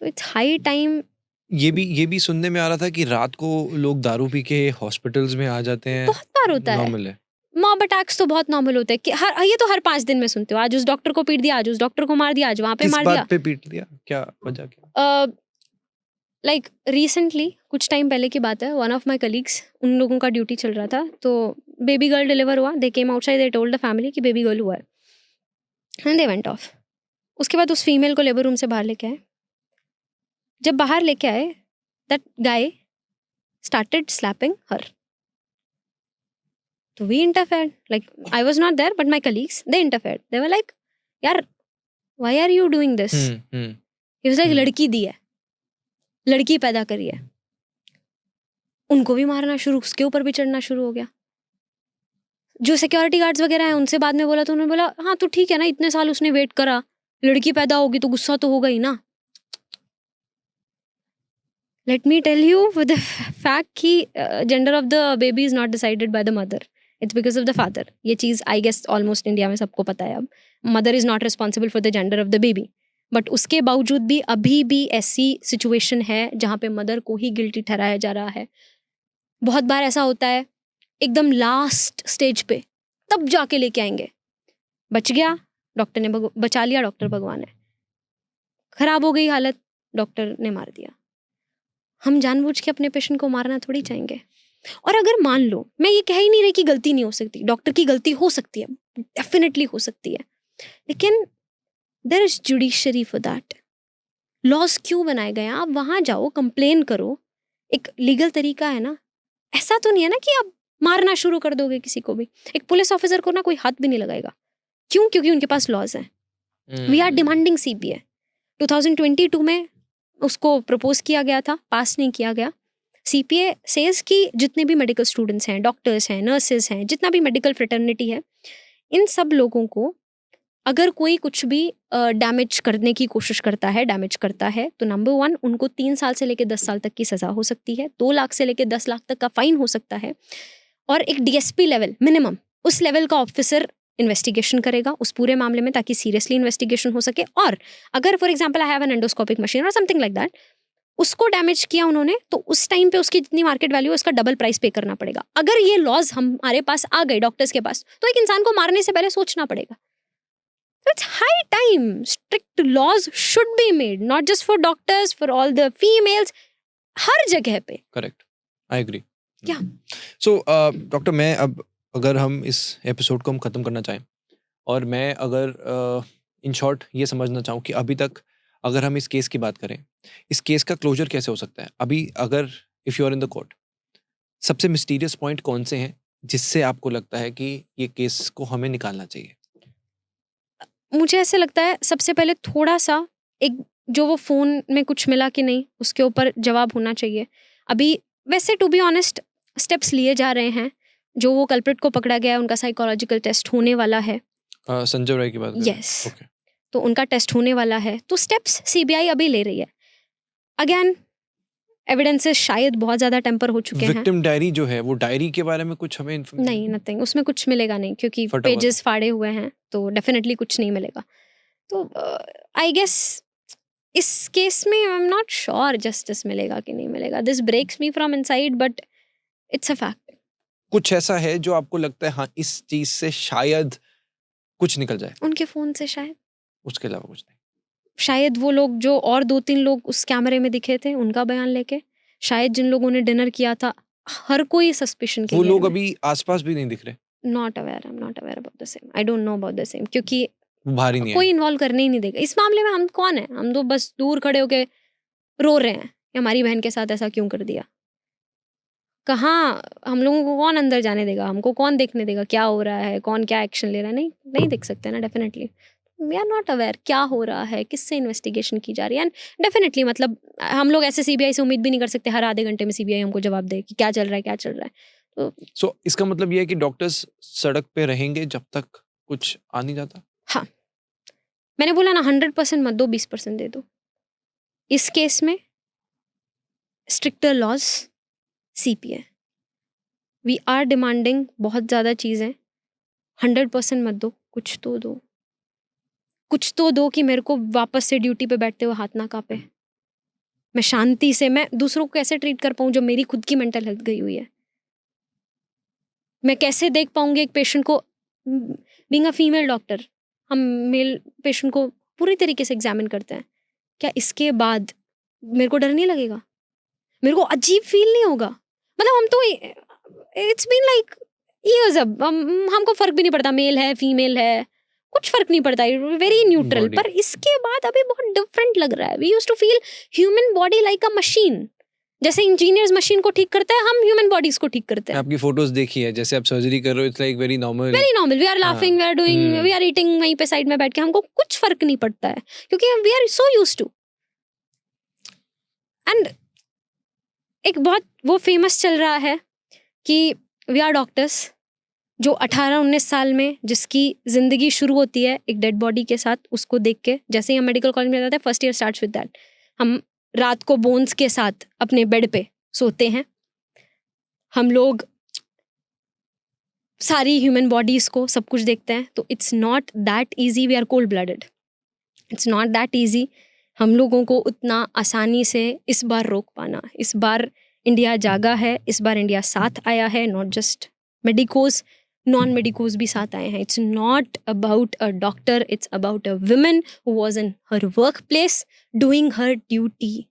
तो इट्स हाई टाइम. ये भी सुनने में आ रहा था कि रात को लोग दारू पी के हॉस्पिटल्स में आ जाते हैं. बहुत बार होता है. नॉर्मल है. मॉब अटैक्स तो बहुत नॉर्मल होता है कि ये तो हर 5 दिन में सुनते हो, आज उस डॉक्टर को पीट दिया, आज उस डॉक्टर को मार दिया, आज वहां पे किस मार बात दिया. पे पीट दिया, क्या वजह क्या? लाइक रिसेंटली कुछ टाइम पहले की बात है, वन ऑफ माई कलीग्स, उन लोगों का ड्यूटी चल रहा था, तो बेबी गर्ल डिलीवर हुआ. They came outside, they told the family कि बेबी गर्ल हुआ है, एंड दे वेंट ऑफ. उसके बाद उस फीमेल को लेबर रूम से बाहर लेके आए. जब बाहर लेके आए, दैट गाय स्टार्टेड स्लैपिंग हर. तो we interfered. Like I was not there, but my colleagues, they interfered. They were like, यार why are you doing this? He was like, लड़की दी है, लड़की पैदा करी है. उनको भी मारना शुरू, उसके ऊपर भी चढ़ना शुरू हो गया। जो सिक्योरिटी गार्ड्स वगैरह हैं उनसे बाद में बोला तो उन्होंने बोला हाँ तो ठीक है ना, इतने साल उसने वेट करा, लड़की पैदा होगी तो गुस्सा तो होगा ही ना। Let me tell you with the fact कि gender of the baby is not decided by the mother, it's because of the father. ये चीज़ आई गेस ऑलमोस्ट इंडिया में सबको पता है अब। Mother is not responsible for the gender of the baby, but उसके बावजूद भी अभी भी ऐसी सिचुएशन है जहाँ पे मदर को ही गिल्टी ठहराया जा रहा है। बहुत बार ऐसा होता है एकदम लास्ट स्टेज पे तब जाके लेके आएंगे, बच गया डॉक्टर ने, बचा लिया डॉक्टर भगवान है, खराब हो गई हालत, डॉक्टर ने मार दिया। हम जानबूझ के अपने पेशेंट को मारना थोड़ी चाहेंगे। और अगर मान लो, मैं ये कह ही नहीं रही कि गलती नहीं हो सकती, डॉक्टर की गलती हो सकती है, डेफिनेटली हो सकती है, लेकिन there is judiciary for that. Laws क्यों बनाए गए हैं? आप वहां जाओ, कंप्लेन करो, एक लीगल तरीका है ना। ऐसा तो नहीं है ना कि आप मारना शुरू कर दोगे किसी को भी। एक पुलिस ऑफिसर को ना कोई हाथ भी नहीं लगाएगा। क्यों? क्योंकि उनके पास लॉज हैं। We are demanding CPA। 2022 में उसको प्रपोज किया गया था, पास नहीं किया गया। CPA सेज कि जितने भी मेडिकल स्टूडेंट्स हैं, डॉक्टर्स हैं, नर्सेज हैं, जितना भी मेडिकल फ्रेटर्निटी है, इन सब लोगों को अगर कोई कुछ भी डैमेज करने की कोशिश करता है, डैमेज करता है, तो नंबर 1 उनको 3 साल से लेकर 10 साल तक की सज़ा हो सकती है, 2 लाख से लेकर 10 लाख तक का फाइन हो सकता है, और एक DSP लेवल मिनिमम, उस लेवल का ऑफिसर इन्वेस्टिगेशन करेगा उस पूरे मामले में, ताकि सीरियसली इन्वेस्टिगेशन हो सके। और अगर for example I have an endoscopic machine और समथिंग लाइक दैट, उसको डैमेज किया उन्होंने, तो उस टाइम पे उसकी जितनी मार्केट वैल्यू है उसका डबल प्राइस पे करना पड़ेगा। अगर ये लॉज हमारे पास आ गए डॉक्टर्स के पास, तो एक इंसान को मारने से पहले सोचना पड़ेगा। It's high time strict laws should be made, not just for doctors, for all the females, हर जगह पे। Correct, I agree. Yeah. So doctor, मैं अब अगर हम इस एपिसोड को हम ख़त्म करना चाहें, और मैं अगर इन शॉर्ट ये समझना चाहूँ कि अभी तक अगर हम इस केस की बात करें, इस केस का क्लोजर कैसे हो सकता है अभी, अगर if you are in the court, सबसे मिस्टीरियस पॉइंट कौन से हैं जिससे आपको लगता है कि ये केस को हमें निकालना चाहिए? मुझे ऐसे लगता है सबसे पहले थोड़ा सा एक जो वो फ़ोन में कुछ मिला कि नहीं, उसके ऊपर जवाब होना चाहिए। अभी वैसे टू बी ऑनेस्ट स्टेप्स लिए जा रहे हैं। जो वो कल्प्रिट को पकड़ा गया है उनका साइकोलॉजिकल टेस्ट होने वाला है। संजय राय की बात कर रहे हैं? यस। ओके। तो उनका टेस्ट होने वाला है, तो स्टेप्स CBI अभी ले रही है। अगेन एविडेंसेस शायद बहुत ज़्यादा टेम्पर हो चुके हैं। विक्टिम डायरी जो है, वो डायरी के बारे में कुछ हमें नहीं, नथिंग, उसमें कुछ मिलेगा नहीं, क्योंकि फटा हुआ पेजेस फाड़े हुए हैं, तो डेफिनेटली कुछ नहीं मिलेगा। तो आई गेस इस केस में I am not sure justice मिलेगा कि नहीं मिलेगा। This breaks me from inside, but it's a fact. कुछ ऐसा है जो आपको लगता है हाँ इस चीज से शायद कुछ निकल जाए, उनके फ़ोन से शायद, उसके अलावा कुछ नहीं? शायद वो लोग जो और 2-3 लोग उस कैमरे में दिखे थे उनका बयान लेके, शायद जिन लोगों ने डिनर किया था, हर कोई सस्पिशन के वो घेर लोग में। अभी आसपास भी नहीं दिख रहे, not aware, I am not aware about the same, I don't know about the same, क्योंकि वो बाहर ही नहीं कोई है। इन्वॉल्व करने ही नहीं देगा इस मामले में। हम कौन है? हम तो बस दूर खड़े होके रो रहे हैं कि हमारी बहन के साथ ऐसा क्यों कर दिया। कहाँ हम लोगों को कौन अंदर जाने देगा? हमको कौन देखने देगा क्या हो रहा है, कौन क्या एक्शन ले रहा है? नहीं देख सकते ना, definitely. We are not aware क्या हो रहा है, किससे इन्वेस्टिगेशन की जा रही है। एंड डेफिनेटली मतलब हम लोग ऐसे CBI से उम्मीद भी नहीं कर सकते हर आधे घंटे में CBI हमको जवाब दे कि क्या चल रहा है, क्या चल रहा है। तो सो इसका मतलब ये है कि डॉक्टर्स सड़क पे रहेंगे जब तक कुछ आ नहीं जाता? हाँ, मैंने बोला ना 100% मत दो, 20% दे दो। इस केस में stricter laws CPA, we are demanding बहुत ज़्यादा चीज़ें। 100% मत दो, कुछ तो दो, कुछ तो दो कि मेरे को वापस से ड्यूटी पे बैठते हुए हाथ ना कांपे। मैं शांति से, मैं दूसरों को कैसे ट्रीट कर पाऊँ जब मेरी खुद की मेंटल हेल्थ गई हुई है? मैं कैसे देख पाऊंगी एक पेशेंट को? बीइंग अ फीमेल डॉक्टर, हम मेल पेशेंट को पूरी तरीके से एग्जामिन करते हैं, क्या इसके बाद मेरे को डर नहीं लगेगा? मेरे को अजीब फील नहीं होगा? मतलब हम तो इट्स बीन लाइक ईयर्स, अब हमको फर्क भी नहीं पड़ता मेल है फीमेल है, कुछ फर्क नहीं पड़ता, वेरी न्यूट्रल। Body. पर इसके बाद अभी बहुत डिफरेंट लग रहा है। We used to feel human body like a machine. जैसे इंजीनियर्स मशीन को ठीक करते हैं, हम ह्यूमन बॉडीज को ठीक करते हैं। आपकी फोटोज देखी है, जैसे आप सर्जरी कर रहे हो, it's like very normal. Very normal, we are laughing, we are doing, we are eating वहीं पे साइड में बैठ के, हमको कुछ फर्क नहीं पड़ता है क्योंकि we are so used to. And एक बहुत वो फेमस चल रहा है कि वी आर डॉक्टर्स, जो 18-19 साल में जिसकी ज़िंदगी शुरू होती है एक डेड बॉडी के साथ, उसको देख के, जैसे ही हम मेडिकल कॉलेज में जाते हैं first year starts with that, हम रात को बोन्स के साथ अपने बेड पे सोते हैं, हम लोग सारी ह्यूमन बॉडीज़ को सब कुछ देखते हैं। तो it's not that easy, we are cold blooded, it's not that easy हम लोगों को उतना आसानी से इस बार रोक पाना। इस बार इंडिया जागा है, इस बार इंडिया साथ आया है, not just medicos, non medicos भी साथ आए हैं। It's not about a doctor, it's about a woman who was in her work place doing her duty.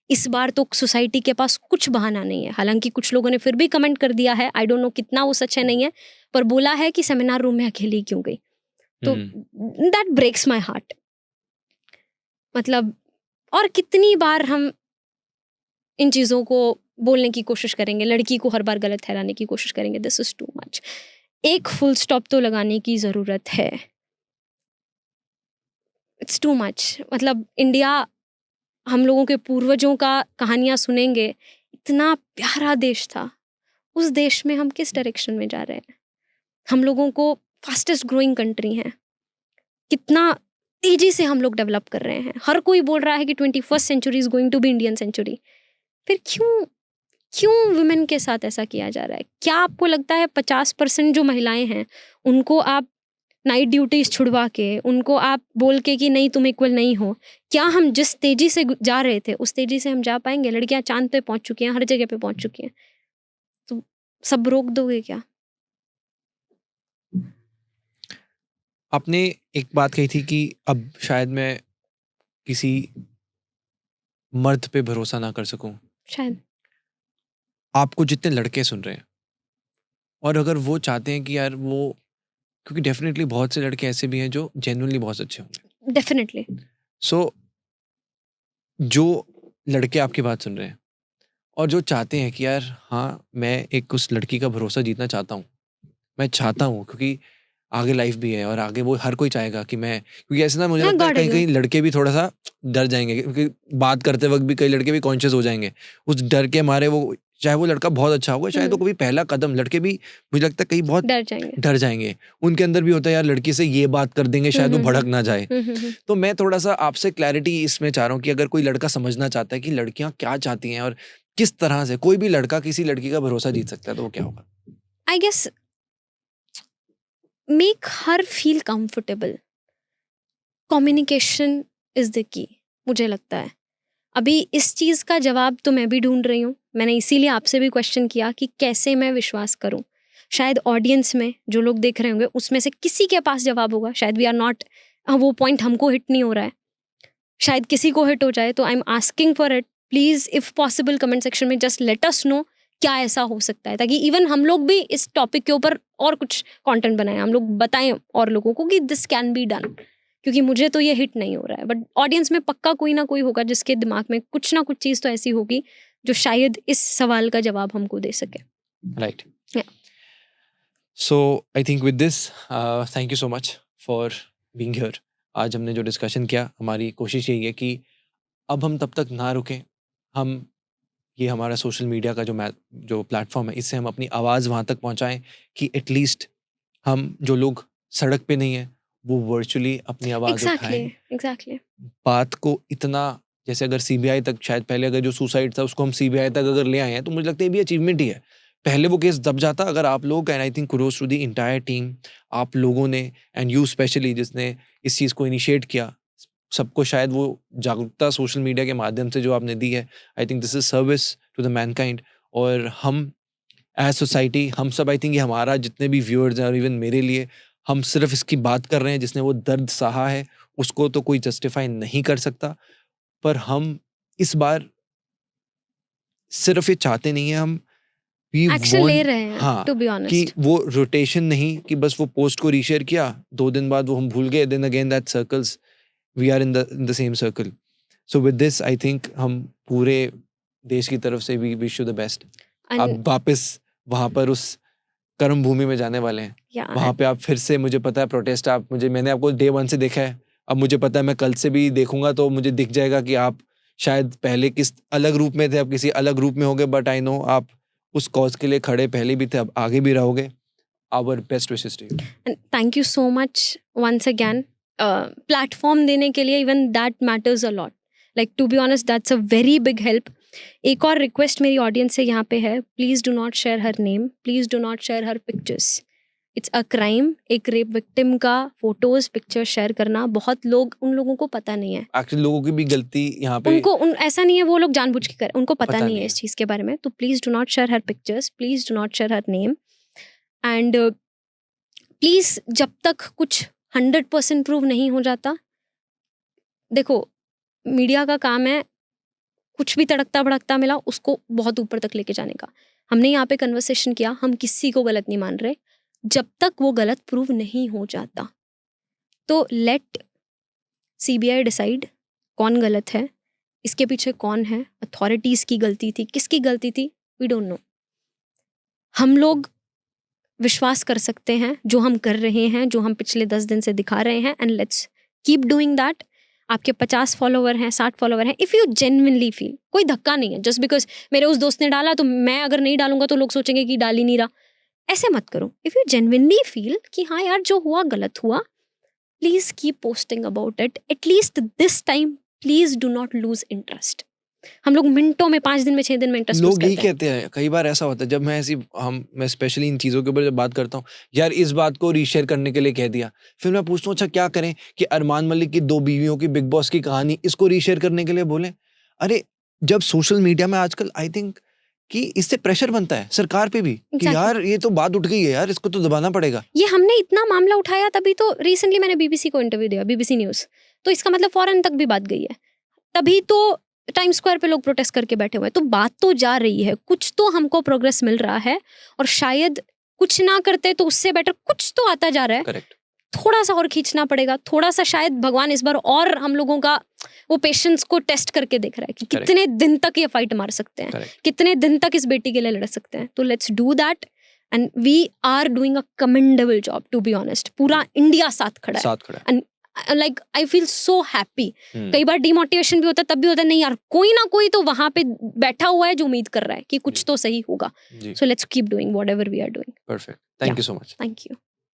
इस बार तो सोसाइटी के पास कुछ बहाना नहीं है। हालांकि कुछ लोगों ने फिर भी कमेंट कर दिया है, आई डोंट नो कितना वो सच है नहीं है, पर बोला है कि सेमिनार रूम में अकेली क्यों गई। तो दैट ब्रेक्स माई हार्ट। मतलब और कितनी बार हम इन चीज़ों को बोलने की कोशिश करेंगे, लड़की को हर बार गलत ठहराने की कोशिश करेंगे। This is too much. एक फुल स्टॉप तो लगाने की ज़रूरत है। It's too much. मतलब इंडिया, हम लोगों के पूर्वजों का कहानियाँ सुनेंगे, इतना प्यारा देश था, उस देश में हम किस डायरेक्शन में जा रहे हैं। हम लोगों को फास्टेस्ट ग्रोइंग कंट्री है, कितना तेजी से हम लोग डेवलप कर रहे हैं। हर कोई बोल रहा है कि 21st century is going to be Indian century. फिर क्यों वुमेन के साथ ऐसा किया जा रहा है? क्या आपको लगता है 50% जो महिलाएं हैं उनको आप नाइट ड्यूटीज छुड़वा के, उनको आप बोल के कि नहीं तुम इक्वल नहीं हो, क्या हम जिस तेजी से जा रहे थे उस तेजी से हम जा पाएंगे? लड़कियां चांद पे पहुंच चुकी हैं, हर जगह पे पहुंच चुकी हैं, तो सब रोक दोगे क्या? आपने एक बात कही थी कि अब शायद मैं किसी मर्द पे भरोसा ना कर सकूं। शायद आपको जितने लड़के सुन रहे हैं, और अगर वो चाहते हैं कि यार वो, क्योंकि डेफिनेटली बहुत से लड़के ऐसे भी हैं जो जेन्युइनली बहुत अच्छे होंगे, डेफिनेटली। सो जो लड़के आपकी बात सुन रहे हैं और जो चाहते हैं कि यार हाँ मैं एक उस लड़की का भरोसा जीतना चाहता हूँ, मैं चाहता हूँ, क्योंकि आगे लाइफ भी है और आगे वो हर कोई चाहेगा कि मैं, क्योंकि ऐसे ना मुझे ना लगता है गॉड कहीं अग्री। कहीं लड़के भी थोड़ा सा डर जाएंगे, क्योंकि बात करते वक्त भी कई लड़के भी कॉन्शियस हो जाएंगे उस डर के मारे। वो चाहे वो लड़का बहुत अच्छा होगा, शायद वो कभी पहला कदम, लड़के भी मुझे लगता है कहीं बहुत डर जाएंगे। डर जाएंगे। उनके अंदर भी होता है यार लड़की से ये बात कर देंगे शायद वो भड़क ना जाए। तो मैं थोड़ा सा आपसे क्लैरिटी इसमें चाह रहा हूँ कि अगर कोई लड़का समझना चाहता है कि लड़कियां क्या चाहती हैं और किस तरह से कोई भी लड़का किसी लड़की का भरोसा जीत सकता है, तो वो क्या होगा? I guess make her feel comfortable. Communication is the key, मुझे लगता है। अभी इस चीज़ का जवाब तो मैं भी ढूंढ रही हूँ। मैंने इसीलिए आपसे भी क्वेश्चन किया कि कैसे मैं विश्वास करूँ। शायद ऑडियंस में जो लोग देख रहे होंगे उसमें से किसी के पास जवाब होगा। शायद वी आर नॉट, वो पॉइंट हमको हिट नहीं हो रहा है, शायद किसी को हिट हो जाए। तो I am asking for it, please if possible comment section में जस्ट लेट अस नो क्या ऐसा हो सकता है, ताकि इवन हम लोग भी इस टॉपिक के ऊपर और कुछ कंटेंट बनाएं, हम लोग बताएं और लोगों को कि दिस कैन बी डन। क्योंकि मुझे तो ये हिट नहीं हो रहा है, बट ऑडियंस में पक्का कोई ना कोई होगा जिसके दिमाग में कुछ ना कुछ चीज़ तो ऐसी होगी जो शायद इस सवाल का जवाब हमको दे सके। Right. Yeah. So I think with this thank you so much for being here. आज हमने जो डिस्कशन किया, हमारी कोशिश यही है कि अब हम तब तक ना रुकें, हम ये हमारा सोशल मीडिया का जो प्लेटफॉर्म है, इससे हम अपनी आवाज़ वहाँ तक पहुँचाएं कि एटलीस्ट हम जो लोग सड़क पे नहीं हैं वो वर्चुअली अपनी आवाज़ एग्जैक्टली उठाएं। एग्जैक्टली। बात को इतना, जैसे अगर सीबीआई तक, शायद पहले अगर जो सुसाइड था उसको हम सीबीआई तक अगर ले आए हैं, तो मुझे लगता है ये भी अचीवमेंट ही है। पहले वो केस दब जाता अगर आप लोग, and I think kudos to the entire team, आप लोगों ने एंड यू स्पेशली जिसने इस चीज़ को इनिशिएट किया, सबको शायद वो जागरूकता सोशल मीडिया के माध्यम से जो आपने दी है, I think this is service to the mankind. और हम एज सोसाइटी, हम सब, आई थिंक ये हमारा जितने भी व्यूअर्स हैं और इवन मेरे लिए, हम सिर्फ इसकी बात कर रहे हैं। जिसने वो दर्द सहा है उसको तो कोई जस्टिफाई नहीं कर सकता, पर हम इस बार सिर्फ ये चाहते नहीं है, हम वी एक्शन ले वांट, रहे हैं, हाँ, टू बी कि ऑनेस्ट। वो रोटेशन नहीं कि बस वो पोस्ट को रीशेयर किया, 2 दिन बाद वो हम भूल गए, then again that circles, we are in the same circle. So with this I think हम पूरे देश की तरफ से we wish you the best. आप वापस वहाँ पर उस कर्म भूमि में जाने वाले हैं, वहाँ पे आप फिर से, मुझे पता है प्रोटेस्ट, मैंने आपको डे 1 से देखा है, अब मुझे पता है मैं कल से भी देखूंगा तो मुझे दिख जाएगा कि आप शायद पहले किस अलग रूप में थे, अब किसी अलग रूप में होगे, बट आई नो आप उस कॉज के लिए खड़े पहले भी थे, अब आगे भी रहोगे. Our best wishes to you. And thank you so much once again. Platform देने के लिए even that matters a lot. Like to be honest that's a very big help. एक और रिक्वेस्ट मेरी ऑडियंस से यहाँ पे है, please do not share her name, please do not share her pictures. It's a crime. एक रेप विक्टिम का फोटोज पिक्चर शेयर करना, बहुत लोग, उन लोगों को पता नहीं है. एक्चुअली लोगों की भी गलती यहाँ पे, ऐसा नहीं है वो लोग जानबूझ के कर, उनको पता पता नहीं नहीं है है. इस चीज़ के बारे में. तो please do not share her pictures, please do not share her name. And please जब तक कुछ 100% प्रूव नहीं हो जाता, देखो मीडिया का काम है कुछ भी तड़कता भड़कता मिला उसको बहुत ऊपर तक लेके जाने का. हमने यहाँ पे कन्वर्सेशन किया, हम किसी को गलत नहीं मान रहे जब तक वो गलत प्रूव नहीं हो जाता. तो लेट CBI डिसाइड कौन गलत है, इसके पीछे कौन है, अथॉरिटीज़ की गलती थी, किसकी गलती थी, वी डोंट नो. हम लोग विश्वास कर सकते हैं जो हम कर रहे हैं, जो हम पिछले 10 दिन से दिखा रहे हैं, and let's keep doing that. आपके 50 फॉलोवर हैं, 60 फॉलोवर हैं, इफ़ यू जेन्युइनली फील, कोई धक्का नहीं है जस्ट बिकॉज मेरे उस दोस्त ने डाला तो मैं अगर नहीं डालूंगा तो लोग सोचेंगे कि डाल ही नहीं रहा. ऐसे मत करो. इफ़ यू जेन्युइनली फील कि हाँ यार जो हुआ गलत हुआ, please keep posting about it. At least this time please do not lose interest. हम लोग मिनटों में, 5 दिन में, 6 दिन में इंटरेस्ट लूज लोग यही करते हैं. कहते हैं. कई बार ऐसा होता है जब मैं स्पेशली इन चीज़ों के ऊपर जब बात करता हूँ, यार इस बात को रीशेयर करने के लिए कह दिया, फिर मैं पूछता हूँ अच्छा क्या करें कि अरमान मलिक की 2 बीवियों की बिग बॉस की कहानी इसको रीशेयर करने के लिए बोलें. अरे जब सोशल मीडिया में आजकल आई थिंक कि इससे प्रेशर बनता है सरकार पे भी कि Exactly. यार ये तो बात उठ गई है यार, इसको तो दबाना पड़ेगा. ये हमने इतना मामला उठाया तभी तो रिसेंटली मैंने BBC को इंटरव्यू दिया, BBC न्यूज़. तो इसका मतलब फॉरेन तक भी बात गई है. तभी तो टाइम स्क्वायर पे लोग प्रोटेस्ट करके बैठे हुए हैं. तो बात तो जा रही है, कुछ तो हमको प्रोग्रेस मिल रहा है, और शायद कुछ ना करते तो उससे बेटर कुछ तो आता जा रहा है. करेक्ट. थोड़ा सा और खींचना पड़ेगा, थोड़ा सा शायद भगवान इस बार और हम लोगों का वो पेशेंस को टेस्ट करके देख रहा है कि Correct. कितने दिन तक ये फाइट मार सकते हैं, Correct. कितने दिन तक इस बेटी के लिए लड़ सकते हैं. तो let's do that, and we are doing a commendable job to be honest. पूरा इंडिया साथ खड़ा है. साथ खड़ा है. Like I feel so happy. कई बार डिमोटिवेशन भी होता है, तब भी होता है नहीं यार कोई ना कोई तो वहां पे बैठा हुआ है जो उम्मीद कर रहा है कि कुछ तो सही होगा. जी. So let's keep doing whatever we are doing. Perfect. Thank Yeah. You so much. Thank you.